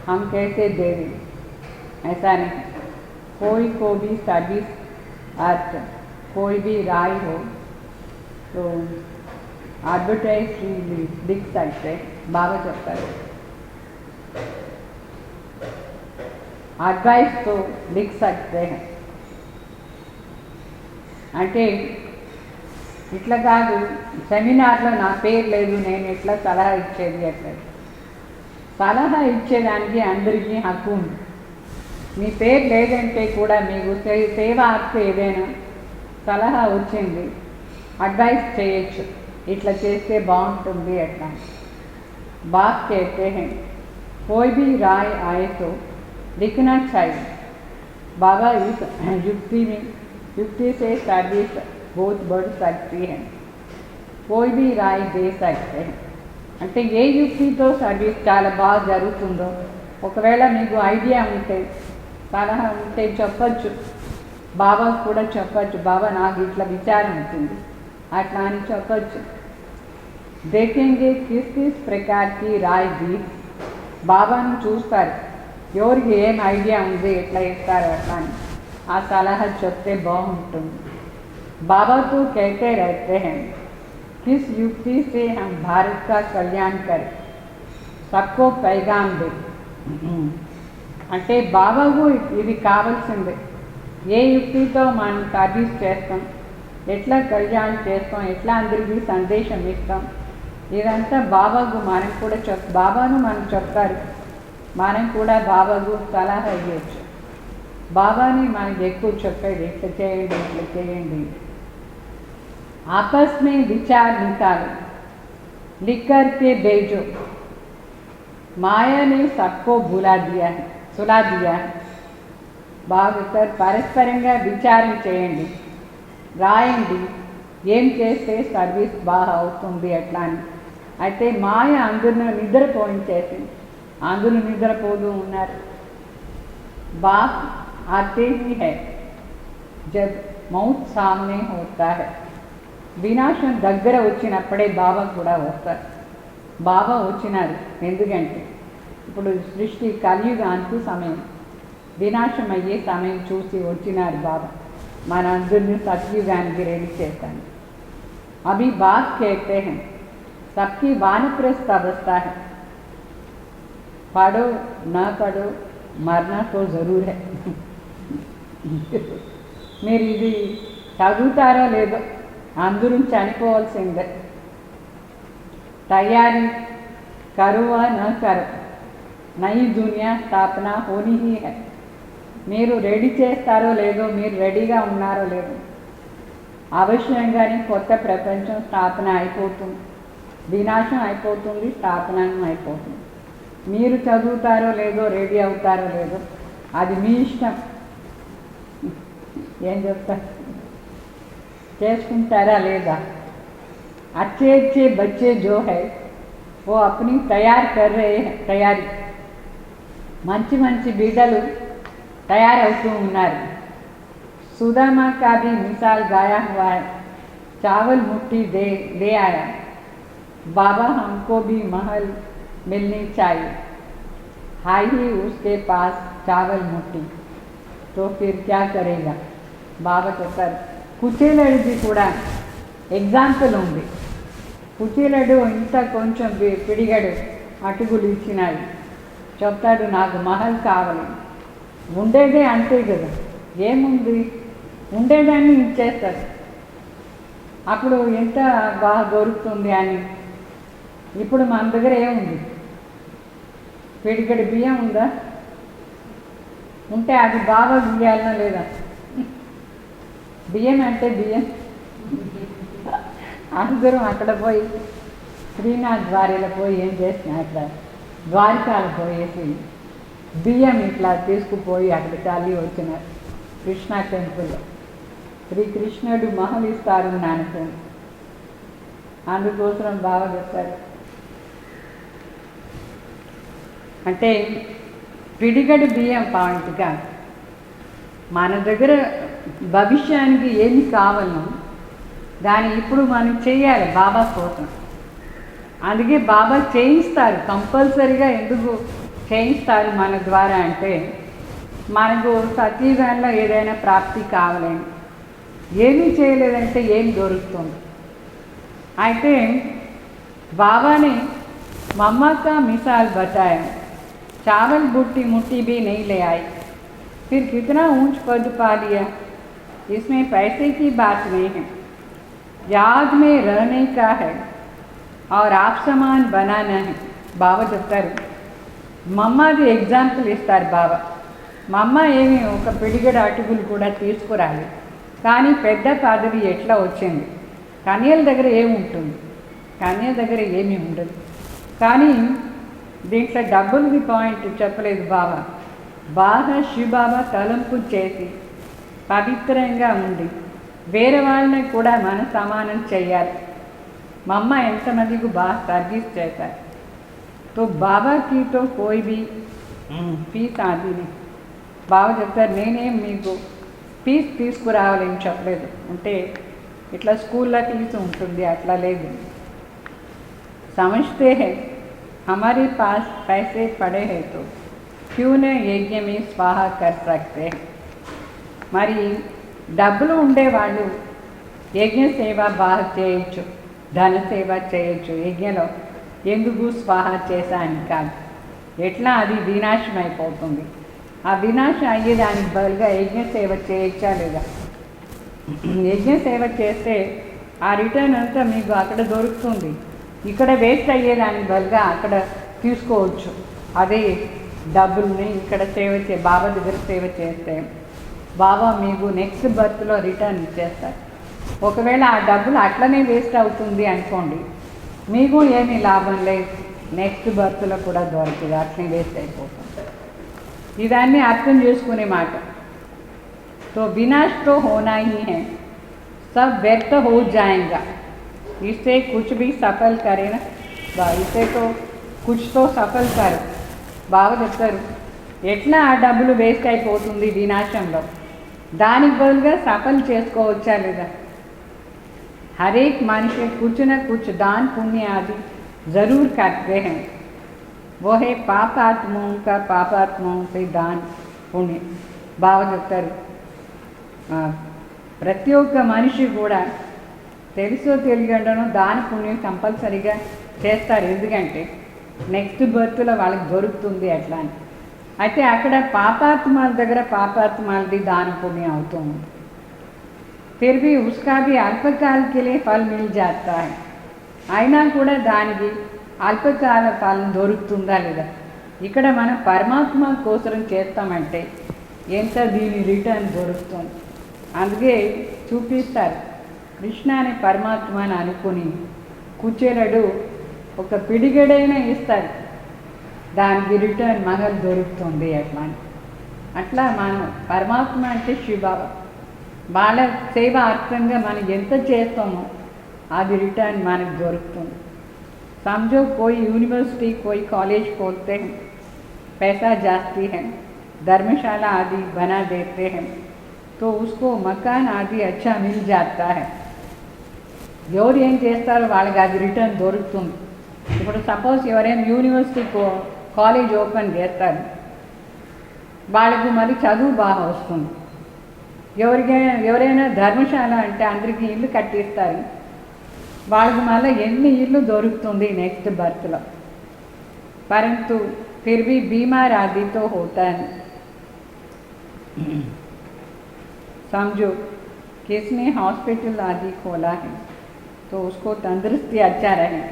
हम कैसे दे दें, ऐसा नहीं. कोई को भी सभी अर्थ, कोई भी राय हो तो एडवर्टाइज लिख सकते. बाबा చెప్తారు एडवाइस तो लिख सकते हैं. అంటే ఇట్లా కాదు, సెమినార్లో నా పేరు లేదు, నేను ఎట్లా సలహా ఇచ్చేది అట్లా. సలహా ఇచ్చేదానికి అందరికీ హక్కు ఉంది. మీ పేరు లేదంటే కూడా మీకు సేవ హక్కు ఏదైనా సలహా వచ్చింది, అడ్వైస్ చేయొచ్చు. ఇట్లా చేస్తే బాగుంటుంది అట్లా. बाप कहते हैं कोई भी राय आए तो लिखना चाहिए. बाबा इस युक्ति से सर्विस बहुत बढ़ सकती है. कोई भी राय दे सकते हैं. అంటే ఏ యుక్తితో సర్వీస్ చాలా బాగా జరుగుతుందో ఒకవేళ మీకు ఐడియా ఉంటే సలహా ఉంటే చెప్పచ్చు, బాబాకు కూడా చెప్పచ్చు. బాబా నాకు ఇట్లా విచారం ఉంటుంది అట్లా అని చెప్పచ్చు. देखेंगे किस किस प्रकार की राय दी. బాబాను చూస్తారు ఎవరికి ఏం ఐడియా ఉంది ఎట్లా ఇస్తారు అట్లా అని ఆ సలహా చెప్తే బాగుంటుంది. बाबा तो कहते रहते हैं किस युक्ति से हम भारत का कल्याण करें, सबको पैगाम दे. అంటే బాబాకు ఇది కావాల్సిందే. ఏ యుక్తితో మనం సర్వీస్ చేస్తాం, ఎట్లా కళ్యాణం చేస్తాం, ఎట్లా అందరికీ సందేశం ఇస్తాం, ఇదంతా బాబాకు మనం కూడా బాబాను మనం చెప్తారు, మనం కూడా బాబాకు సలహా ఇవ్వచ్చు. బాబాని మనకి ఎక్కువ చెప్పేది ఇట్లా చేయండి ఇట్లా చేయండి. आपस में विचार निकालो, लिख करके भेजो. माया ने सबको सुला दिया है. బాగా పరస్పరంగా విచారం చేయండి, రాయండి ఏం చేస్తే సర్వీస్ బాగా అవుతుంది అట్లా అని. అయితే మాయ అందరిని నిద్రపోయించేసింది, అందరూ నిద్రపోతూ ఉన్నారు. बाप आते ही है जब मौत सामने होता है. వినాశం దగ్గర వచ్చినప్పుడే బాబా కూడా వస్తారు. బాబా వచ్చినారు ఎందుకంటే ఇప్పుడు సృష్టి కలియుగ అంతు సమయం, వినాశం అయ్యే సమయం చూసి వచ్చినారు బాబా మన అందరినీ సత్యుగానికి రెడీ చేస్తాను. అవి బాత్ कहते हैं सबकी वानप्रस्थ अवस्था है. पढ़ो न पढ़ो मरना तो जरूर है. మీరు ఇది చదువుతారో లేదో అందరూ చనిపోవాల్సిందే. తయారీ కరువా నా కరు నई दुनिया స్థాపన హోనీ హీ హై. మీరు రెడీ చేస్తారో లేదో, మీరు రెడీగా ఉన్నారో లేదో, అవశ్యంగానే కొత్త ప్రపంచం స్థాపన అయిపోతుంది, వినాశం అయిపోతుంది, స్థాపనం అయిపోతుంది. మీరు చదువుతారో లేదో, రెడీ అవుతారో లేదో అది మీ ఇష్టం. ఏం చెప్తారు, చేసుకుంటారా లేదా. अच्छे अच्छे बच्चे जो है वो अपनी तैयार कर रहे हैं तैयारी. మంచి మంచి బిడ్డలు తయారవుతూ ఉన్నారు. सुदामा का भी मिसाल गाया हुआ है. चावल मुट्ठी दे आया. बाबा हमको भी महल मिलनी चाहिए. हाई ही उसके पास चावल मुट्ठी तो फिर क्या करेगा. बाबा చెప్పారు కుచేలడిది కూడా ఎగ్జాంపుల్ ఉంది. కుచేలడు ఇంత కొంచెం పిడిగడు అటుకులు ఇచ్చినాడు, చెప్తాడు నాకు మహల్ కావాలి. ఉండేదే అంతే కదా, ఏముంది ఉండేదాన్ని ఇచ్చేస్తారు. అప్పుడు ఎంత బాగా దొరుకుతుంది అని. ఇప్పుడు మన దగ్గర ఏముంది, పిడిగడి బియ్యం ఉందా, ఉంటే అది బాగా బియ్యాలనా లేదా. బియ్యం అంటే బియ్యం. అందరూ అక్కడ పోయి శ్రీనాథ్ ద్వారిలో పోయి ఏం చేస్తున్నారు, అక్కడ ద్వారకాలు పోయేసి బియ్యం ఇట్లా తీసుకుపోయి అక్కడ చల్లి వచ్చినారు కృష్ణ టెంపుల్లో. శ్రీకృష్ణుడు మహల్ ఇస్తారు నాన్నకు, అందుకోసం బాగా చెప్తారు. అంటే పిడిగడు బియ్యం పాయింట్గా మన దగ్గర భవిష్యానికి ఏమి కావాలో దాన్ని ఇప్పుడు మనం చేయాలి బాబా కోసం. అందుకే బాబా చేయిస్తారు కంపల్సరీగా. ఎందుకు చేయిస్తారు మన ద్వారా అంటే మనకు సత్యయుగంలో ఏదైనా ప్రాప్తి కావాలని, ఏమీ చేయలేదంటే ఏం దొరుకుతుంది. అయితే बाबा ने मम्मा का मिसाल बताया. चावल बुट्टी मुट्ठी भी नहीं ले आई, फिर कितना ऊंच पद पा लिया. इसमें पैसे की बात नहीं है, याद में रहने का है और आप समान बनाना है. బాబా చెప్తారు, మమ్మది ఎగ్జాంపుల్ ఇస్తారు బాబా. మా అమ్మ ఏమి ఒక పిడిగడ అటుకులు కూడా తీసుకురాలి, కానీ పెద్ద పదవి ఎట్లా వచ్చింది. కన్యల దగ్గర ఏముంటుంది, కన్య దగ్గర ఏమీ ఉండదు. కానీ దీంట్లో డబ్బులది పాయింట్ చెప్పలేదు బాబా. బాగా శివబాబా తలంపు చేసి పవిత్రంగా ఉండి వేరే వాళ్ళని కూడా మన సమానం చేయాలి. మా అమ్మ ఎంతమందికి బాగా సర్వీస్ చేశారు. తో బాబాకి తో కోయి బి ఫీజు ఆదిని బాబా చెప్తారు, నేనేం మీకు ఫీజు తీసుకురావాలని చెప్పలేదు. అంటే ఇట్లా స్కూల్లో ఫీజు ఉంటుంది అట్లా లేదు. समझते हैं हमारे पास पैसे पड़े हैं तो क्यों न यज्ञ में स्वाहा कर सकते हैं. మరి డబ్బులు ఉండేవాళ్ళు యజ్ఞ సేవ బాగా చేయొచ్చు, ధన సేవ చేయొచ్చు. యజ్ఞలో ఎందుకు స్వాహ చేశాను కాదు, ఎట్లా అది వినాశం అయిపోతుంది. ఆ వినాశం అయ్యేదానికి బదులుగా యజ్ఞ సేవ చేయొచ్చా లేదా? యజ్ఞ సేవ చేస్తే ఆ రిటర్న్ అంతా మీకు అక్కడ దొరుకుతుంది. ఇక్కడ వేస్ట్ అయ్యేదానికి బదులుగా అక్కడ తీసుకోవచ్చు. అదే డబ్బుల్ని ఇక్కడ బాబా దగ్గర సేవ చేస్తే బాబా మీకు నెక్స్ట్ బర్త్లో రిటర్న్ ఇచ్చేస్తారు. ఒకవేళ ఆ డబ్బులు అట్లనే వేస్ట్ అవుతుంది అనుకోండి, మీకు ఏమీ లాభం లేదు, నెక్స్ట్ బర్త్లో కూడా దొరకదు, అట్లనే వేస్ట్ అయిపోతుంది. ఇదాన్ని అర్థం చేసుకునే మాట. तो विनाश तो होना ही है, सब व्यर्थ हो जाएगा. इससे कुछ भी सफल करे ना, इसे तो कुछ तो सफल करो. బాబా చెప్తారు, ఎట్లా ఆ డబ్బులు వేస్ట్ అయిపోతుంది వినాశంలో, దానికి బదులుగా సఫల్ చేసుకోవచ్చా లేదా? హరేక్ మనిషి कुछ न कुछ दान पुण्य आदि जरूर करते हैं. वो है पापात्माओं का पापात्माओं से दान पुण्य. బాబా చెప్తారు, ప్రతి ఒక్క మనిషి కూడా తెలుసో తెలియకుండానో దాన పుణ్యం కంపల్సరీగా చేస్తారు. ఎందుకంటే నెక్స్ట్ బర్త్లో వాళ్ళకి దొరుకుతుంది అట్లా అని. అయితే అక్కడ పాపాత్మాల దగ్గర పాపాత్మాలది దాన పుణ్యం అవుతుంది. फिर भी उसका भी अल्पकाल के लिए फल मिल जाता है. అయినా కూడా దానికి అల్పకాల ఫలం దొరుకుతుందా లేదా? ఇక్కడ మనం పరమాత్మ కోసం చేస్తామంటే ఎంత దీని రిటర్న్ దొరుకుతుంది. అందుకే చూపిస్తారు, కృష్ణ అనే పరమాత్మని అనుకుని కుచేలుడు ఒక పిడిగడైనా ఇస్తారు, దానికి రిటర్న్ మనకు దొరుకుతుంది. అట్లా మనం పరమాత్మ అంటే శివబాబా, వాళ్ళ సేవ అర్థంగా మనం ఎంత చేస్తామో అది రిటర్న్ మనకు దొరుకుతుంది. समझो कोई यूनिवर्सिटी कोई कॉलेज खोलते हैं, पैसा जाती है, धर्मशाला आदि बना देते हैं, तो उसको मकान आदि अच्छा मिल जाता है. ఎవరు ఏం చేస్తారో వాళ్ళకి అది రిటర్న్ దొరుకుతుంది. ఇప్పుడు సపోజ్ ఎవరైనా యూనివర్సిటీ కాలేజ్ ఓపెన్ చేస్తారు, వాళ్ళకు మరి చదువు బాగా వస్తుంది. ఎవరైనా ధర్మశాల అంటే అందరికీ ఇల్లు కట్టిస్తారు, వాళ్ళకి మళ్ళీ ఎన్ని ఇల్లు దొరుకుతుంది నెక్స్ట్ బర్త్లో. परंतु फिर भी बीमार आदि तो होता है. समझो किसने हॉस्पिटल आदि खोला है तो उसको तंदुरुस्ती अच्छा रहे.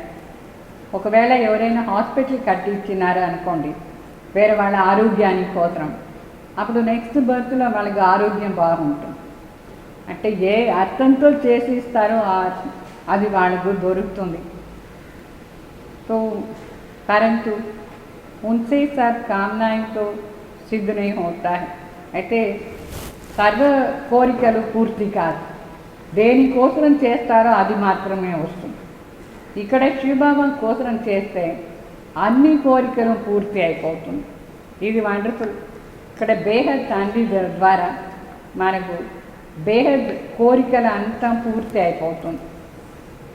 ఒకవేళ ఎవరైనా హాస్పిటల్ కట్టించినారు అనుకోండి వేరే వాళ్ళ ఆరోగ్యానికి కోసం, అప్పుడు నెక్స్ట్ బర్త్లో వాళ్ళకి ఆరోగ్యం బాగుంటుంది. అంటే ఏ అర్థంతో చేసి ఇస్తారో అది వాళ్ళకు దొరుకుతుంది. तो परंतु उनसे सब कामनाएं तो सिद्ध नहीं होता है. అయితే సర్వ కోరికలు పూర్తి కాదు, దేనికోసం చేస్తారో అది మాత్రమే వస్తుంది. ఇక్కడ శివబాబా కోసం చేస్తే అన్ని కోరికలు పూర్తి అయిపోతుంది. ఇది వండర్ఫుల్. ఇక్కడ బేహద్ తండ్రి ద్వారా మనకు బేహద్ కోరికల అంతా పూర్తి అయిపోతుంది.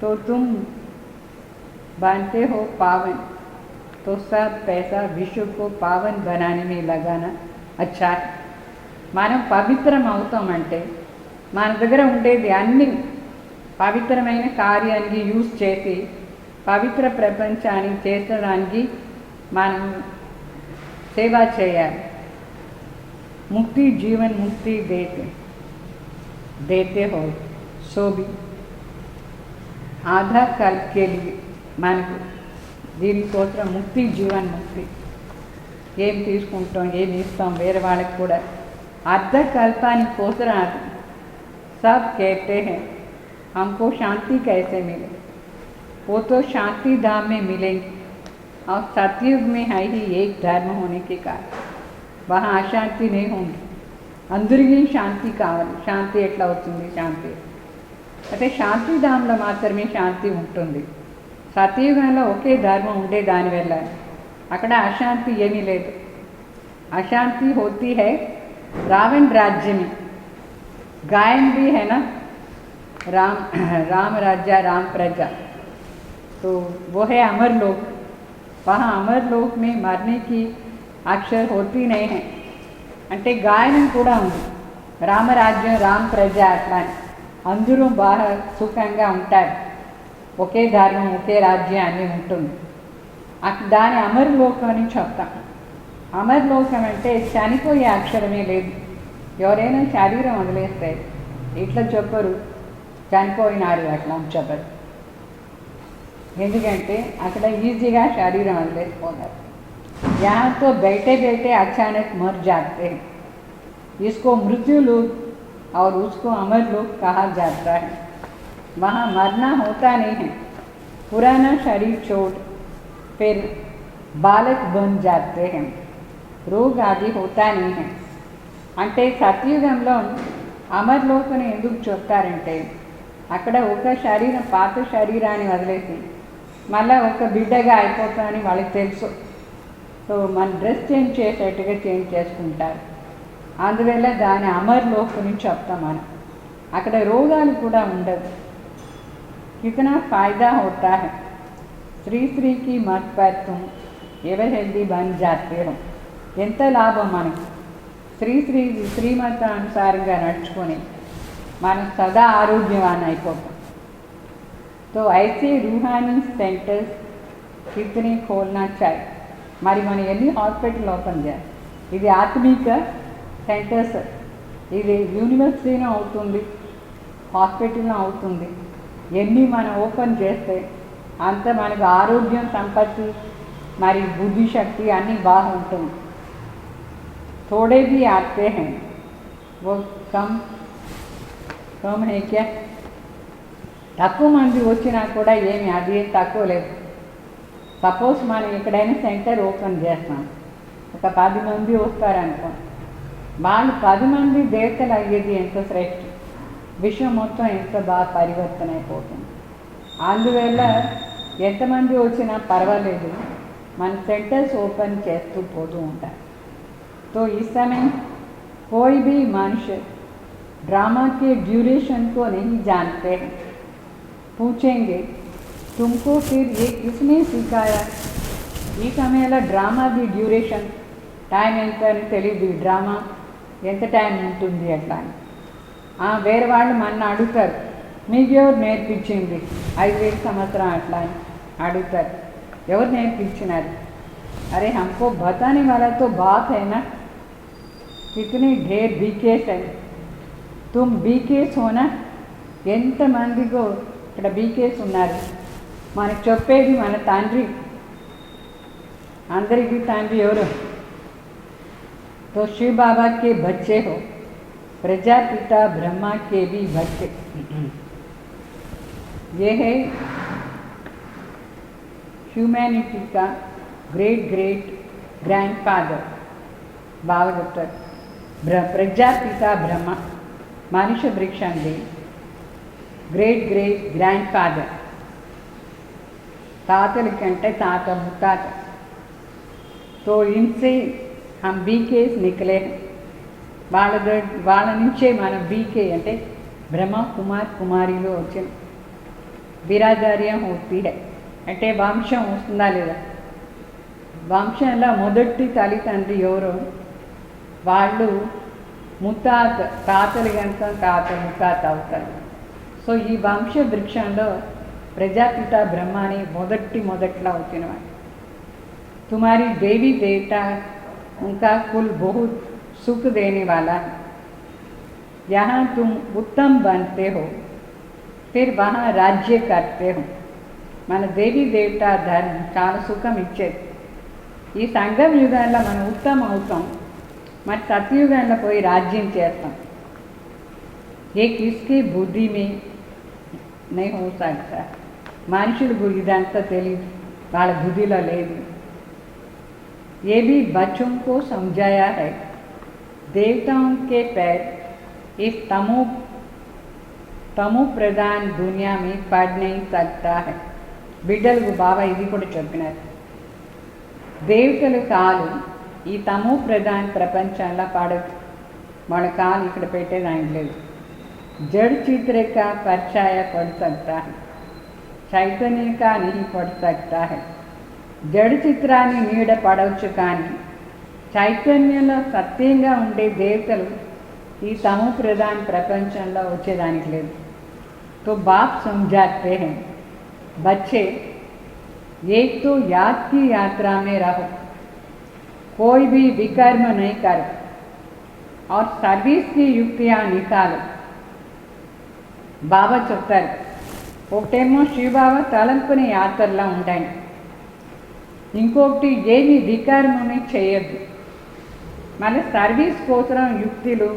तो तुम बनते हो पावन, तो सब पैसा विश्व को पावन बनाने में लगाना अच्छा है. మనం పవిత్రం అవుతామంటే మన దగ్గర ఉండేది అన్ని పవిత్రమైన కార్యానికి యూజ్ చేసి పవిత్ర ప్రపంచాన్ని చేసడానికి మనం సేవ చేయాలి. ముక్తి జీవన్ ముక్తి देते हो सो भी आधा कल्प के लिए మనకు దీనికోసం ముక్తి జీవన్ ముక్తి ఏం తీసుకుంటాం ఏమి ఇస్తాం వేరే వాళ్ళకి కూడా అర్ధ కల్పానికి కోసం सब कहते हैं हमको शांति कैसे मिले. वो तो शांति धाम में मिलेंगे और सतयुग में है ही एक धर्म होने के कारण वहाँ अशांति नहीं होंगी అందరికీ శాంతి కావాలి శాంతి ఎట్లా అవుతుంది శాంతి అంటే శాంతిధామంలో మాత్రమే శాంతి ఉంటుంది సతయుగంలో ఒకే ధర్మం ఉండే దానివల్ల అక్కడ అశాంతి ఏమీ లేదు अशांति होती है रावण राज्य में गायन भी है ना राम राज्य राम प्रजा तो वो है अमर लोक वहाँ अमर लोक में मरने की अक्षर होती नहीं है అంటే గాయనం కూడా ఉంది రామరాజ్యం రామ ప్రజ అట్లా అందరూ బాగా సుఖంగా ఉంటారు ఒకే ధర్మం ఒకే రాజ్యం అని ఉంటుంది దాని అమరలోకం అని చెప్తాం అమరలోకం అంటే చనిపోయే అక్షరమే లేదు ఎవరైనా శరీరం వదిలేస్తే ఇట్లా చెప్పరు చనిపోయినారు అట్లా చెప్పరు ఎందుకంటే అక్కడ ఈజీగా శరీరం వదిలేసిపోతారు यहाँ तो बैठे बैठे अचानक मर जाते हैं इसको मृत्यु लोक और उसको अमर लोक कहा जाता है वहाँ मरना होता नहीं है पुराना शरीर छोड़ फिर बालक बन जाते हैं रोग आदि होता नहीं है అంటే సత్యుగంలో అమర్లోకని ఎందుకు చెప్తారంటే అక్కడ ఒక శరీరం పాత శరీరాన్ని వదిలేసి మళ్ళీ ఒక బిడ్డగా అయిపోతామని వాళ్ళకి తెలుసు సో మన డ్రెస్ చేంజ్ చేసేట్టుగా చేంజ్ చేసుకుంటారు అందువల్ల దాని అమర్లోకని చెప్తాం మనం అక్కడ రోగాలు కూడా ఉండదు कितना फ़ायदा होता है स्त्री स्त्री की मत पर तुम एवर हेल्दी बन जाते हो ఎంత లాభం మనకి శ్రీమత అనుసారంగా నడుచుకొని మనం సదా ఆరోగ్యవాన్ అయిపోతాం तो ऐसे रूहानी सेंटर्स कितने खोलना चाहिए మరి మనం ఎన్ని హాస్పిటల్ ఓపెన్ చేయాలి ఇది ఆత్మిక సెంటర్స్ ఇది యూనివర్సిటీలో అవుతుంది హాస్పిటల్లో అవుతుంది ఎన్ని మనం ఓపెన్ చేస్తే అంత మనకు ఆరోగ్యం సంపత్తి మరి బుద్ధిశక్తి అన్నీ బాగుంటుంది थोड़े भी आते हैं वो कम है क्या తక్కువ మంది వచ్చినా కూడా ఏమి అది తక్కువ లేదు సపోజ్ మనం ఎక్కడైనా సెంటర్ ఓపెన్ చేస్తాం ఒక 10 మంది వస్తారనుకో వాళ్ళు 10 మంది దేవతలు అయ్యేది ఎంత శ్రేష్ఠ విశ్వం మొత్తం ఎంత బాగా పరివర్తన అయిపోతుంది అందువల్ల ఎంతమంది వచ్చినా పర్వాలేదు మన సెంటర్స్ ఓపెన్ చేస్తూ పోతూ ఉంటారు तो इस समय कोई भी मनुष्य ड्रामा के ड्यूरेशन को नहीं जानते हैं पूछेंगे तुमको फिर ये किसने सिखाया ఈ సమయంలో డ్రామాది డ్యూరేషన్ టైం ఎంత అని తెలియదు డ్రామా ఎంత టైం ఉంటుంది అట్లా అని వేరే వాళ్ళు మన అడుగుతారు మీకు ఎవరు నేర్పించింది 5 సంవత్సరం అట్లా అని అడుగుతారు ఎవరు నేర్పించినారు अरे हमको बताने वाला तो बात है ना कितने ढेर बीकेस है तुम बीकेस होना ఎంతమందికో ఇక్కడ బీకేస్ ఉన్నారు మనకు చెప్పేది మన తండ్రి అందరికీ తండ్రి ఎవరు तो शिव बाबा के बच्चे हो प्रजापिता ब्रह्मा के भी बच्चे ये है ह्यूमैनिटी का ग्रेट ग्रैंडफादर भावदत्तर प्रजापिता ब्रह्मा मनुष्य वृक्षंदी ग्रेट ग्रैंडफादर तातल कंटे तात मुत्तात तो इनसे हम बीकेस निकले వాళ్ళ నుంచే మనం బీకే అంటే బ్రహ్మ కుమారిలో వచ్చిన బిరాదార్యం होती है అంటే వంశం వస్తుందా లేదా వంశంలో మొదటి తల్లిదండ్రి ఎవరో వాళ్ళు ముత్తాత తాతలు కనుక తాత ముత్తాత అవుతారు సో ఈ వంశ వృక్షంలో ప్రజాపిత బ్రహ్మని మొదట్లో వచ్చినవాడు तुम्हारी देवी देवता उनका कुल बहुत सुख देने वाला है यहाँ तुम उत्तम बनते हो फिर वहाँ राज्य करते हो మన దేవీ దేవత ధర్మం చాలా సుఖం ఇచ్చేది ఈ సంగమ యుగాల్లో మనం ఉత్తమం అవుతాం మరి సత్యయుగాల్లో పోయి రాజ్యం చేస్తాం ये किसकी बुद्धि में नहीं हो सकता మనుషులకు ఇదంతా తెలియదు, వాళ్ళ బుద్ధిలో లేదు. ये भी बच्चों को समझाया है, देवताओं के पैर इस तमो प्रधान दुनिया में पड़ नहीं सकता है. బిడ్డలకు బాబా ఇది కూడా చెప్పినారు. దేవతల కాలు ఈ తమో ప్రధాన ప్రపంచంలో పడదు, వాళ్ళ కాలు ఇక్కడ పెట్టేదానికి లేదు. जड़ चित्र का परछाया पड़ सकता है, चैतन्य का नहीं पड़ सकता है. జడ చిత్రాన్ని నీడ పడవచ్చు, కానీ చైతన్యంలో సత్యంగా ఉండే దేవతలు ఈ తమో ప్రధాన ప్రపంచంలో వచ్చేదానికి లేదు. तो बाप समझाते हैं, बच्चे एक तो याद की यात्रा में रहो, कोई भी विकर्म नहीं करो और सर्विस की युक्तियाँ निकालो. బాబా చెప్తారు, ఒకటేమో శివబాబా తలంపుని యాత్రలా ఉండండి, ఇంకొకటి ఏమి వికర్మని చేయొద్దు. మళ్ళీ సర్వీస్ కోసం యుక్తులు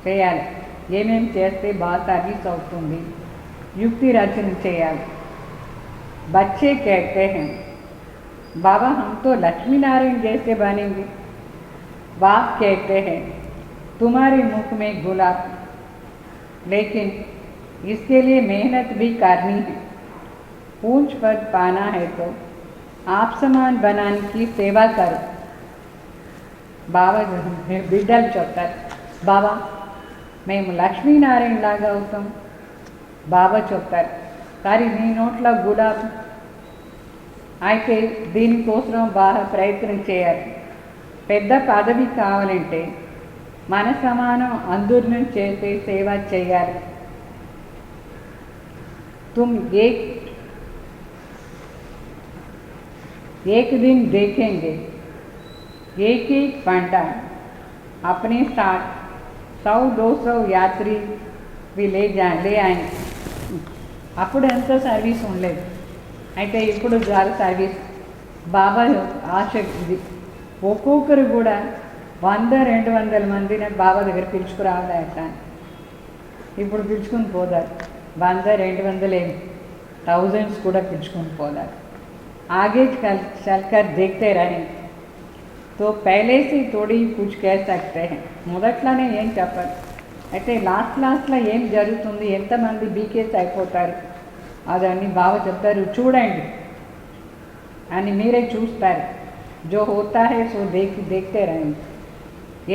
చేయాలి, ఏమేమి చేస్తే బాగా సర్వీస్ అవుతుంది, युक्ति रचन చేయాలి. बच्चे कहते हैं, बाबा हम तो लक्ष्मी नारायण जैसे बनेंगे. बाप कहते हैं, तुम्हारे मुख में गुलाब, लेकिन इसके लिए मेहनत भी करनी है. पूंछ पद पाना है तो आप समान बनाने की सेवा करो. బాబా బిడ్డలు చెప్తారు, బాబా మేము లక్ష్మీనారాయణ లాగా అవుతాం. బాబా చెప్తారు, కానీ నీ నోట్లో గులాబ్ అయితే దీనికోసం బాగా ప్రయత్నం చేయాలి. పెద్ద పదవి కావాలంటే మన సమానం అందరిని చేసే సేవ చేయాలి. तुम एक दिन देखेंगे एक एक पंडा अपने साथ 100-200 यात्री भी ले आएंगे. అప్పుడు ఎంతో సర్వీస్ ఉండలేదు, అయితే ఇప్పుడు చాలా సర్వీస్. బాబా ఆశ ఇది, ఒక్కొక్కరు కూడా 100-200 మందిని బాబా దగ్గర పిలుచుకురావాలి. అట్లా ఇప్పుడు పిలుచుకుని పోదారు, 100-200 ఏమి, థౌజండ్స్ కూడా పిలుచుకుని పోదారు. आगे चलकर देखते रहें तो पहले से थोड़ी कुछ कह सकते हैं. మొదట్లోనే ఏం చెప్పరు, అయితే లాస్ట్లో ఏం జరుగుతుంది, ఎంతమంది బీకేస్ అయిపోతారు అదని బాబా చెప్తారు. చూడండి అని మీరే చూస్తారు. जो होता है सो देखते रहें,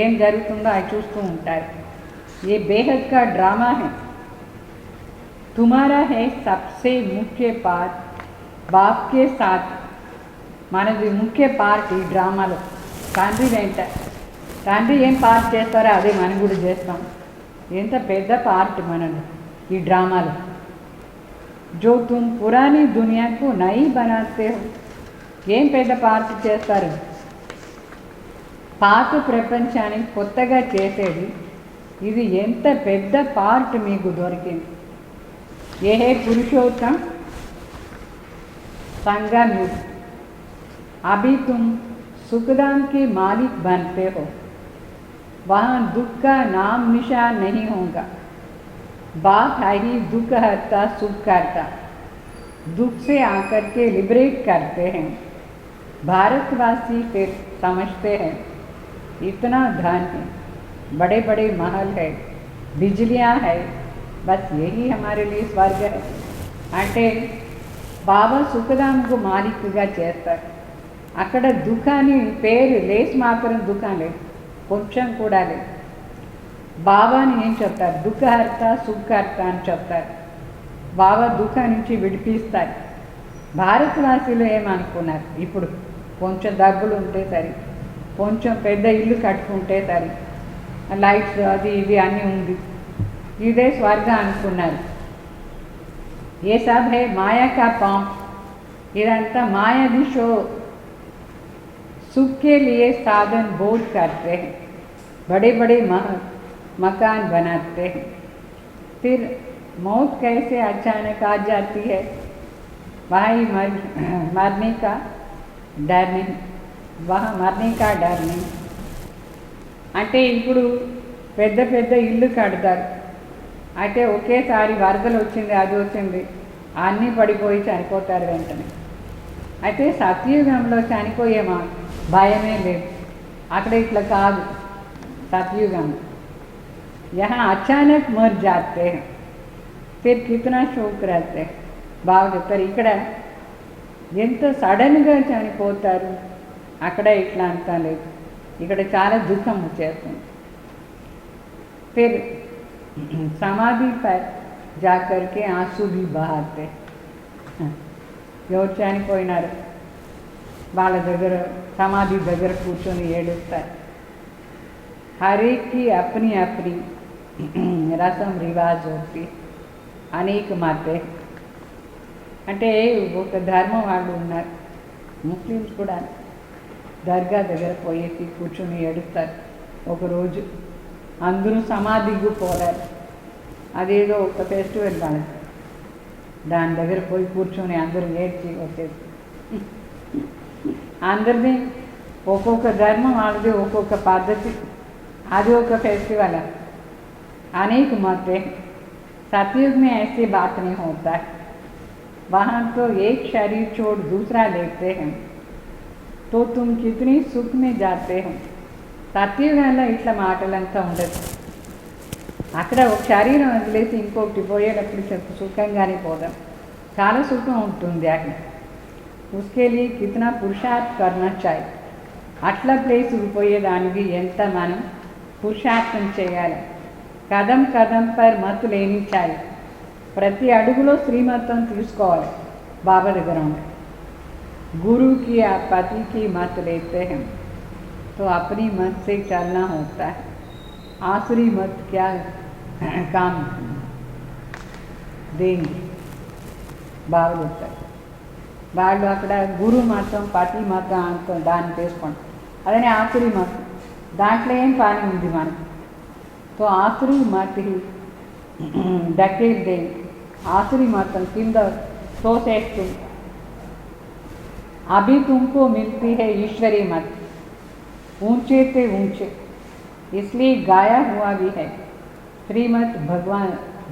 ఏం జరుగుతుందో అది చూస్తూ ఉంటారు. ये बेहद का ड्रामा है, तुम्हारा है सबसे मुख्य पार्ट బాప్ కే సాత్. మనది ముఖ్య పార్ట్ ఈ డ్రామాలో. తండ్రి వెంట, తండ్రి ఏం పార్ట్ చేస్తారో అదే మనం కూడా చేస్తాం. ఎంత పెద్ద పార్ట్ మనది ఈ డ్రామాలో. జో తుమ్ పురానీ దునియాకు నై బనాతే హో, ఏం పెద్ద పార్ట్ చేస్తారు, పాత ప్రపంచాన్ని కొత్తగా చేసేది. ఇది ఎంత పెద్ద పార్ట్ మీకు దొరికింది. ఏ హే పురుషోత్తం संगम युग, अभी तुम सुखधाम के मालिक बनते हो, वहाँ दुख का नाम निशान नहीं होगा. बाप है ही दुख हरता सुख करता, दुख से आकर के लिबरेट करते हैं. भारतवासी फिर समझते हैं इतना धन है, बड़े बड़े महल है, बिजलियाँ है, बस यही हमारे लिए स्वर्ग है. అంటే బాబా సుఖధాంకు మాలిక్గా చేస్తారు. అక్కడ దుఃఖాన్ని పేరు లేస్ మాత్రం దుఃఖం లేదు, కొంచెం కూడా లేదు. బాబాని ఏం చెప్తారు, దుఃఖహర్త సుఖహర్త అని చెప్తారు. బాబా దుఃఖం నుంచి విడిపిస్తారు. భారతవాసులు ఏమనుకున్నారు, ఇప్పుడు కొంచెం డబ్బులు ఉంటే సరి, కొంచెం పెద్ద ఇల్లు కట్టుకుంటే సరి, లైట్స్ అది ఇవి అన్నీ ఉంది, ఇదే స్వర్గం అనుకున్నారు. ये सब है माया का पाम. इधंता माया दिशो सुख के लिए साधन बोध करते हैं, बड़े बड़े मकान बनाते हैं. फिर मौत कैसे अचानक आ जाती है, वहाँ मरने का डर नहीं, वहाँ मरने का डर नहीं. అంటే ఇప్పుడు పెద్ద పెద్ద ఇల్లు కడతారు, అయితే ఒకేసారి వరదలు వచ్చింది, అది వచ్చింది, అన్నీ పడిపోయి చనిపోతారు వెంటనే. అయితే సత్యుగంలో చనిపోయేమా భయమే లేదు. అక్కడ ఇట్లా కాదు. सतयुगम यहाँ अचानक मर जाते हैं, फिर कितना शोक रहते हैं. బాగా చెప్తారు. ఇక్కడ ఎంత సడన్గా చనిపోతారు, అక్కడ ఇట్లా అంతా లేదు. ఇక్కడ చాలా దుఃఖం వచ్చేస్తుంది. फिर समाधि पर जाकर के आंसू भी बहाते. ఎవరు చనిపోయినారు వాళ్ళ దగ్గర సమాధి దగ్గర కూర్చొని ఏడుస్తారు. हर एक की अपनी अपनी रसम रिवाज होती, అనేక మాతే. అంటే ఒక ధర్మం వాళ్ళు ఉన్నారు. ముస్లిమ్స్ కూడా దర్గా దగ్గర పోయేసి కూర్చొని ఏడుస్తారు. ఒకరోజు అందరూ సమాధికి పోరారు. అదేదో ఒక ఫెస్టివల్ వాళ్ళకి. దాని దగ్గర పోయి కూర్చొని అందరూ ఏడ్చి వచ్చేసి అందరినీ ఒక్కొక్క ధర్మం వాళ్ళది, ఒక్కొక్క పద్ధతి, అది ఒక फेस्टिवल है. अनेक मत है. सतयुग में ऐसी बात नहीं होता है. वहाँ तो एक शरीर छोड़ दूसरा लेते हैं, तो तुम कितनी सुख में जाते हो. సత్యుగంలో ఇట్లా మాటలంతా ఉండదు. అక్కడ ఒక శరీరం వదిలేసి ఇంకొకటి పోయేటప్పుడు సుఖంగానే పోదాం. చాలా సుఖం ఉంటుంది అక్కడ. उसके लिए कितना पुरुषार्थ करना चाहिए. అట్లా ప్లేస్కి పోయేదానికి ఎంత మనం పురుషార్థం చేయాలి. కదం కదం పర్ మత్ లేని చాయి. ప్రతి అడుగులో శ్రీమతం తీసుకోవాలి. బాబా దగ్గర ఉంటాయి. గురువుకి ఆ పతికి మత్ లేతే हैं तो अपनी मत से चलना होता है. आसुरी मत क्या काम देंगे. బాబా చెప్తారు. వాళ్ళు అక్కడ గురు మతం పతి మతం అంత దాన్ని చేసుకోండి. అదే ఆసురి మతం, దాంట్లో ఏం పని ఉంది మనకు. तो आसुरी मत ही ढकेल दे. आसुरी मతం కింద తోసేస్తుంది. अभी तुमको मिलती है ईश्वरी मत, ऊंचे से ऊंचे, इसलिए गाया हुआ भी है श्रीमद भगवान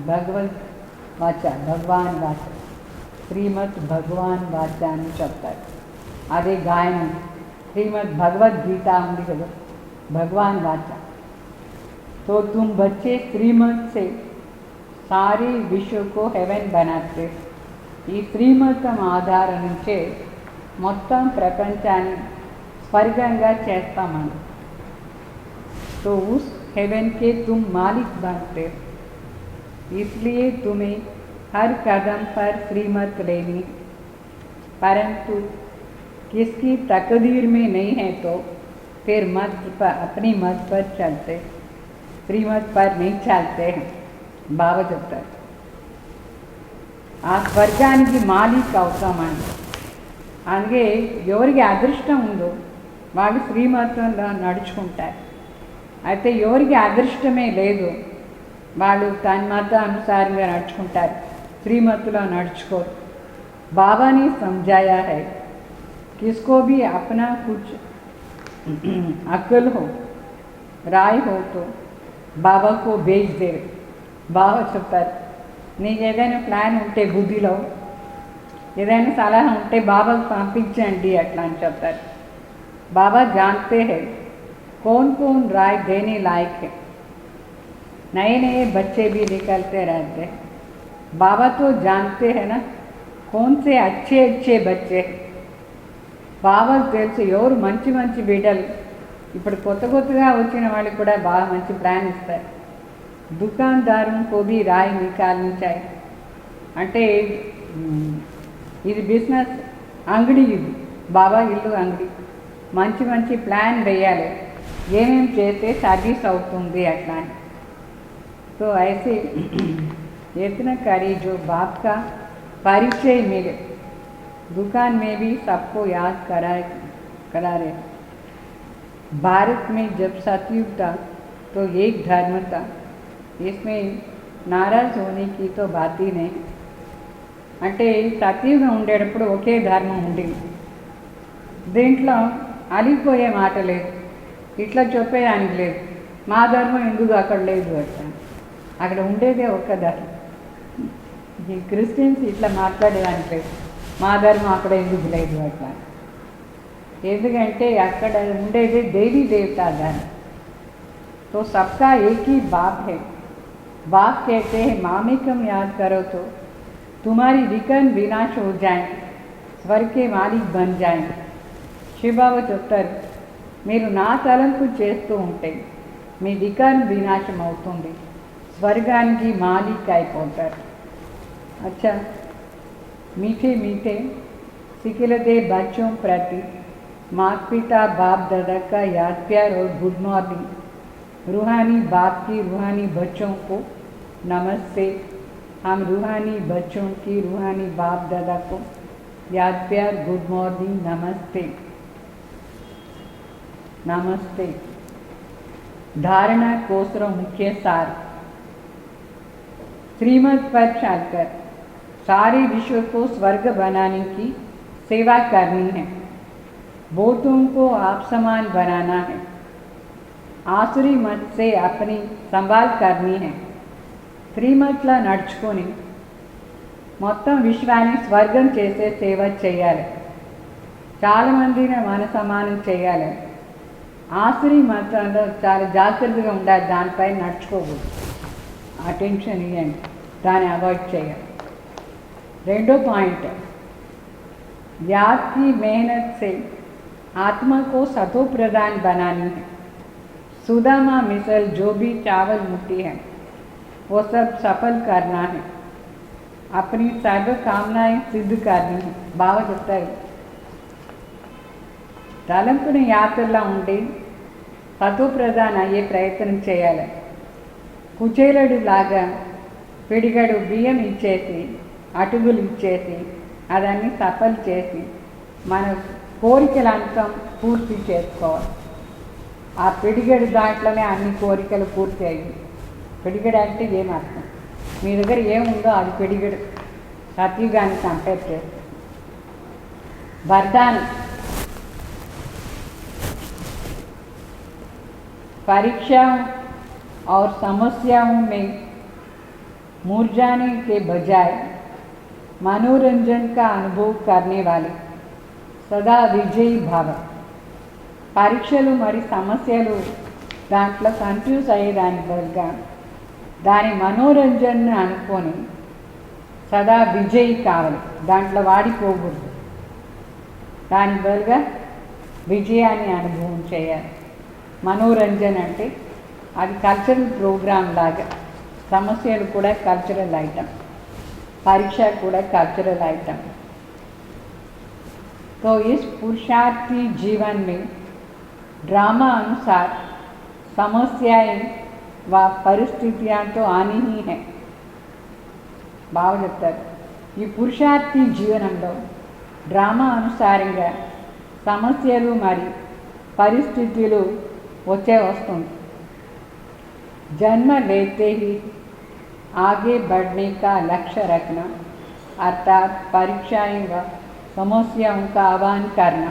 भगवत वाचा. भगवान वाचा శ్రీమద్ భగవాన్ వాచా అని చెప్తారు. అదే గాయనం. శ్రీమద్ భగవద్గీత ఉంది కదా, భగవాన్ వాచా. तो तुम बच्चे श्रीमत से सारे विश्व को हेवन बनाते. ఈ శ్రీమతం ఆధారం నుంచే మొత్తం ప్రపంచాన్ని స్వర్గంగా చేస్తామని. तो उस हेवन के तुम मालिक बनते, इसलिए तुम्हें हर कदम पर श्रीमत लेनी. परंतु किसकी तकदीर में नहीं है तो फिर मत पर अपनी मत पर चलते, श्रीमत पर नहीं चलते हैं. బాబా చెప్తారు. ఆ స్వర్గానికి మాలిక్ అవుతామని. అందుకే ఎవరికి అదృష్టం ఉందో వాళ్ళు శ్రీమతంలో నడుచుకుంటారు. అయితే ఎవరికి అదృష్టమే లేదు వాళ్ళు తన మత అనుసారంగా నడుచుకుంటారు, श्रीमत नड़चकोर. बाबा ने समझाया है किसको भी अपना कुछ अक्ल हो, राय हो तो बाबा को भेज दे. బాబా చెప్తారు, నీకు ఏదైనా ప్లాన్ ఉంటే బుద్ధిలో ఏదైనా సలహా ఉంటే బాబాకు పంపించండి అట్లా అని చెప్తారు. బాబా जानते हैं कौन कौन राय देने लायक है. नए नए बच्चे भी निकलते रहते हैं. बाबा तो जानते हैं ना कौन से अच्छे अच्छे बच्चे. బాబాకు తెలుసు ఎవరు మంచి మంచి బిడ్డలు. ఇప్పుడు కొత్తగా వచ్చిన వాళ్ళకి కూడా బాగా మంచి ప్లాన్ ఇస్తారు. దుకాణదారుని को भी राय निकालनी चाहिए. అంటే ఇది బిజినెస్ అంగడి, ఇది బాబా ఇల్లు అంగడి. మంచి మంచి ప్లాన్ వేయాలి, ఏమేమి చేస్తే సర్వీస్ అవుతుంది అట్లా. तो ऐसे यत्न करी जो बाप का परिचय मिले. दुकान में भी सबको याद करा रहे. भारत में जब सतयुग था तो एक धर्म था, इसमें नाराज होने की तो बात ही नहीं. అంటే సతయుగం ఉండేటప్పుడు ఒకే ధర్మం ఉండేది. దీంట్లో అలిగిపోయే మాట లేదు, ఇట్లా చెప్పేదానికి లేదు. మా ధర్మం ఎందుకు అక్కడ లేదు అట్లా. అక్కడ ఉండేదే ఒక ధర్మం. ఈ క్రిస్టియన్స్ ఇట్లా మాట్లాడేదానికి లేదు, మా ధర్మం అక్కడ ఎందుకు లేదు అట్లా. ఎందుకంటే అక్కడ ఉండేది దేవీ దేవతా ధర్మం. तो सबका एक ही बाप है. बाप कहते हैं मामिकम याद करो तो तुम्हारी विकर्म विनाश हो जाए, स्वर्ग के मालिक बन जाए. శివబాబా చెప్తారు, మీరు నా తలంపు చేస్తూ ఉంటే మీ వికర్మ వినాశం అవుతుంది, స్వర్గానికి మాలిక్ అయిపోతారు. अच्छा, मीठे मीठे सिखिलते बच्चों प्रति माता पिता बाप दादा का याद प्यार और गुड मॉर्निंग. रूहानी बाप की रूहानी बच्चों को नमस्ते. हम रूहानी बच्चों की रूहानी बाप दादा को याद प्यार गुड मॉर्निंग नमस्ते नमस्ते. धारणा कोसरों मुख्य सार. श्रीमत पर चलकर सारे विश्व को स्वर्ग बनाने की सेवा करनी है. बहुतों को आप समान बनाना है. आसुरी मत से अपनी संभाल करनी है. శ్రీమత్లా నడుచుకొని మొత్తం విశ్వాన్ని స్వర్గం చేసే సేవ చేయాలి. చాలామందిని మన సమానం చేయాలి. ఆసురీ మతంలో చాలా జాగ్రత్తగా ఉండాలి, దానిపై నడుచుకోకూడదు. అటెన్షన్ ఇవ్వండి, దాన్ని అవాయిడ్ చేయాలి. రెండో పాయింట్, याद की मेहनत से आत्मा को सतो प्रधान बनानी है. सुदामा मिसल जो भी चावल मुट्ठी है वो सब सफल करना है. अपनी सर्व कामनाएं सिद्ध करनी है. బాగా చెప్తారు, తలంపుని యాత్రలా ఉండి సతో ప్రధాన అయ్యే ప్రయత్నం చేయాలి. కుచేలుడు లాగా పిడిగడు బియ్యం ఇచ్చేసి అటుకులు ఇచ్చేసి అదన్నీ సఫల్ చేసి మన కోరికలంతా పూర్తి చేసుకోవాలి. ఆ పిడిగడు దాంట్లోనే అన్ని కోరికలు పూర్తి అయ్యి. పిడిగడు అంటే ఏమర్థం, మీ దగ్గర ఏముందో అది పిడిగడు. సత్యుగాన్ని కంపేర్ చేస్తే वरदान. परीक्षाओं और समस्याओं में मुरझाने के बजाय मनोरंजन का अनुभव करने वाले सदा विजयी भाव. పరీక్షలు మరి సమస్యలు దాంట్లో కన్ఫ్యూజ్ అయ్యేదాని బదులుగా దాని మనోరంజన అనుకొని సదా విజయీ కావాలి. దాంట్లో వాడిపోకూడదు, దాని బదులుగా విజయాన్ని అనుభవం చేయాలి. మనోరంజన్ అంటే అది కల్చరల్ ప్రోగ్రామ్ లాగా. సమస్యలు కూడా కల్చరల్ ఐటమ్, పరీక్ష కూడా కల్చరల్ ఐటమ్. तो इस पुरुषार्थी जीवन में ड्रामा अनुसार समस्याएं व परिस्थितियां तो आनी ही है. బాగా చెప్తారు, ఈ పురుషార్థి జీవనంలో డ్రామా అనుసారంగా సమస్యలు మరి పరిస్థితులు వస్తుంది. जन्म लेते ही आगे बढ़ने का लक्ष्य रखना, अर्थात परीक्षाएं व సమస్యను ఆహ్వాన్ కర్ణ.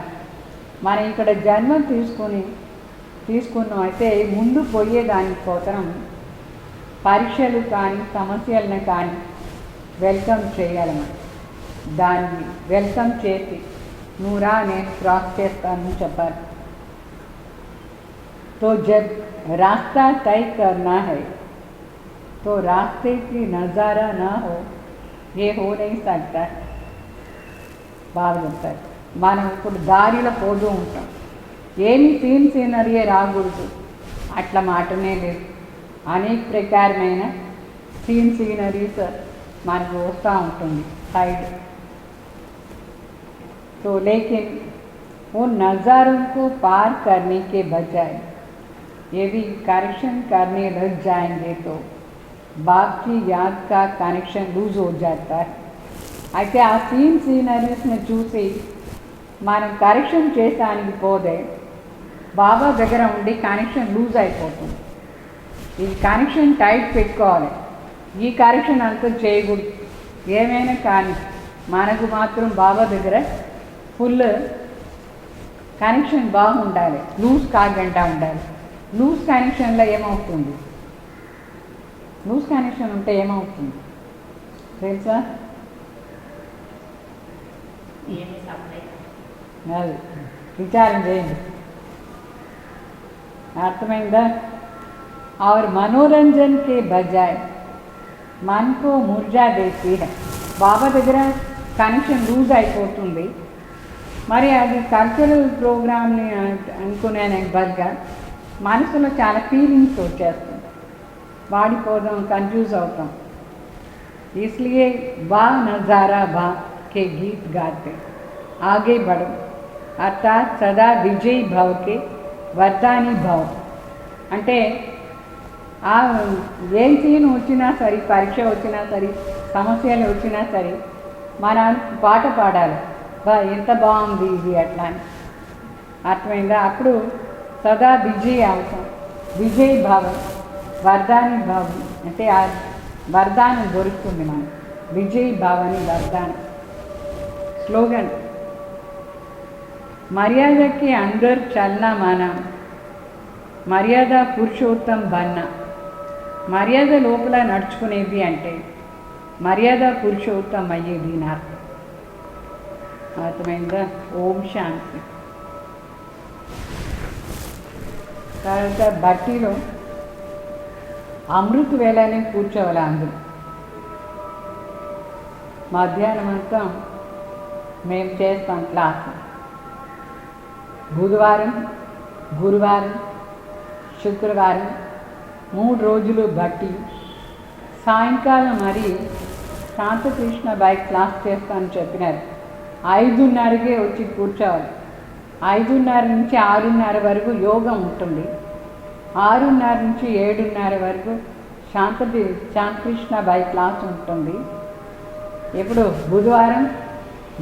మనం ఇక్కడ జన్మ తీసుకున్నాం అయితే ముందు పోయేదానికోసం పరీక్షలు కానీ సమస్యలను కానీ వెల్కమ్ చేయాలి. మనం దాన్ని వెల్కమ్ చేసి నువ్వు రా, నేను క్రాస్ చేస్తానని చెప్పాలి. तो जब रास्ता तय करना है तो रास्ते की नज़ारा ना हो ये हो नहीं सकता. బాగా చెప్తారు, మనం ఇప్పుడు దారిలో పోతూ ఉంటాం, ఏమి సీనరీ రాకూడదు అట్లా మాటనే లేదు. అనేక ప్రకారమైన సీనరీస్ మనకు వస్తూ ఉంటుంది సైడ్. तो लेकिन वो नज़ारों को पार करने के बजाय यदि करेक्शन करने लग जाएंगे तो बाप की याद का कनेक्शन लूज हो जाता है. అయితే ఆ సీనరీస్ని చూసి మనం కరెక్షన్ చేసానికి పోతే బాబా దగ్గర ఉండి కనెక్షన్ లూజ్ అయిపోతుంది. ఈ కనెక్షన్ టైట్ పెట్టుకోవాలి. ఈ కరెక్షన్ అంతా చేయకూడదు. ఏమైనా కానీ మనకు మాత్రం బాబా దగ్గర ఫుల్ కనెక్షన్ బాగుండాలి, లూజ్ కాకుండా ఉండాలి. లూజ్ కనెక్షన్లో ఏమవుతుంది, లూజ్ కనెక్షన్ ఉంటే ఏమవుతుంది, తెలుసా? అది విచారం చేయండి, అర్థమైందా? और मनोरंजन के बजाय मन को मुर्जा देती है. బాబా దగ్గర కనెక్షన్ లూజ్ అయిపోతుంది. మరి అది కల్చరల్ ప్రోగ్రామ్ని అనుకునే బదులుగా మనసులో చాలా ఫీలింగ్స్ వచ్చేస్తుంది, వాడిపోదాం, కన్ఫ్యూజ్ అవుతాం. इसलिए बा नज़ारा बा के गीत गाते आगे बढ़ो अर्थात सदा विजयी भव के वर्धानी भव. అంటే ఏం సీన్ వచ్చినా సరే, పరీక్ష వచ్చినా సరే, సమస్యలు వచ్చినా సరే మన పాట పాడాలి, బా ఎంత బాగుంది ఇది అట్లా అని. అర్థమైందా? అప్పుడు సదా విజయ్ అవుతాం. విజయ్ భావం, వర్ధాని భావం అంటే ఆ వరదానం దొరుకుతుంది మనకు. విజయ్ భావని వరదానం. స్లోగన్ मर्यादा के अंदर चलना माना మర్యాద పురుషోత్తం బన్న. మర్యాద లోపల నడుచుకునేది అంటే మర్యాద పురుషోత్తం అయ్యేది నా అర్థం. అర్థమైందా? ఓం శాంతి. తర్వాత బట్టిలో అమృత వేళనే కూర్చోవాలి అందరూ. మధ్యాహ్నం అంతా మేము చేస్తాం క్లాస్. బుధవారం, గురువారం, శుక్రవారం 3 రోజులు బట్టి. సాయంకాలం మరి శాంతకృష్ణబాయి క్లాస్ చేస్తానని చెప్పినారు. 5:30కే వచ్చి కూర్చోవాలి. 5:30 నుంచి 6:30 వరకు యోగం ఉంటుంది. 6:30 నుంచి 7:30 వరకు శాంతకృష్ణబాయి క్లాస్ ఉంటుంది. ఎప్పుడు? బుధవారం,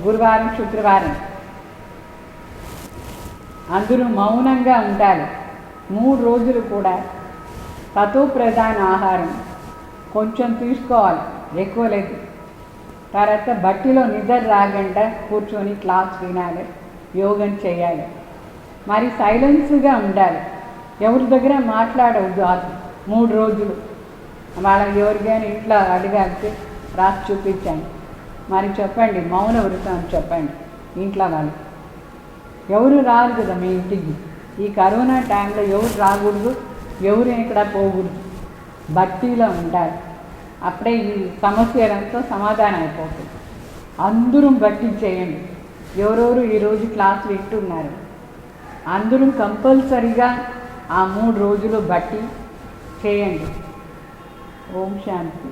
గురువారం, శుక్రవారం. అందరూ మౌనంగా ఉండాలి 3 రోజులు కూడా. తతో ప్రధాన ఆహారం కొంచెం తీసుకోవాలి, ఎక్కువ లేదు. తర్వాత బట్టిలో నిద్ర రాకుండా కూర్చొని క్లాస్ వినాలి, యోగం చేయాలి. మరి సైలెన్స్గా ఉండాలి, ఎవరి దగ్గర మాట్లాడవద్దు 3 రోజులు. వాళ్ళ ఎవరికైనా ఇంట్లో అడగాలితే రాసి చూపించండి. మరి చెప్పండి, మౌన వ్రతం అని చెప్పండి ఇంట్లో వాళ్ళు. ఎవరు రారు కదా మీ ఇంటికి. ఈ కరోనా టైంలో ఎవరు రాకూడదు, ఎవరు ఇక్కడ పోకూడదు, భక్తిలో ఉండాలి. అప్పుడే ఈ సమస్యలంతా సమాధానం అయిపోతుంది. అందరూ భక్తి చేయండి. ఎవరెవరు ఈరోజు క్లాస్ వింటున్నారు అందరూ కంపల్సరీగా ఆ 3 రోజులు భక్తి చేయండి. ఓం శాంతి.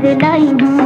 बदलाई हूँ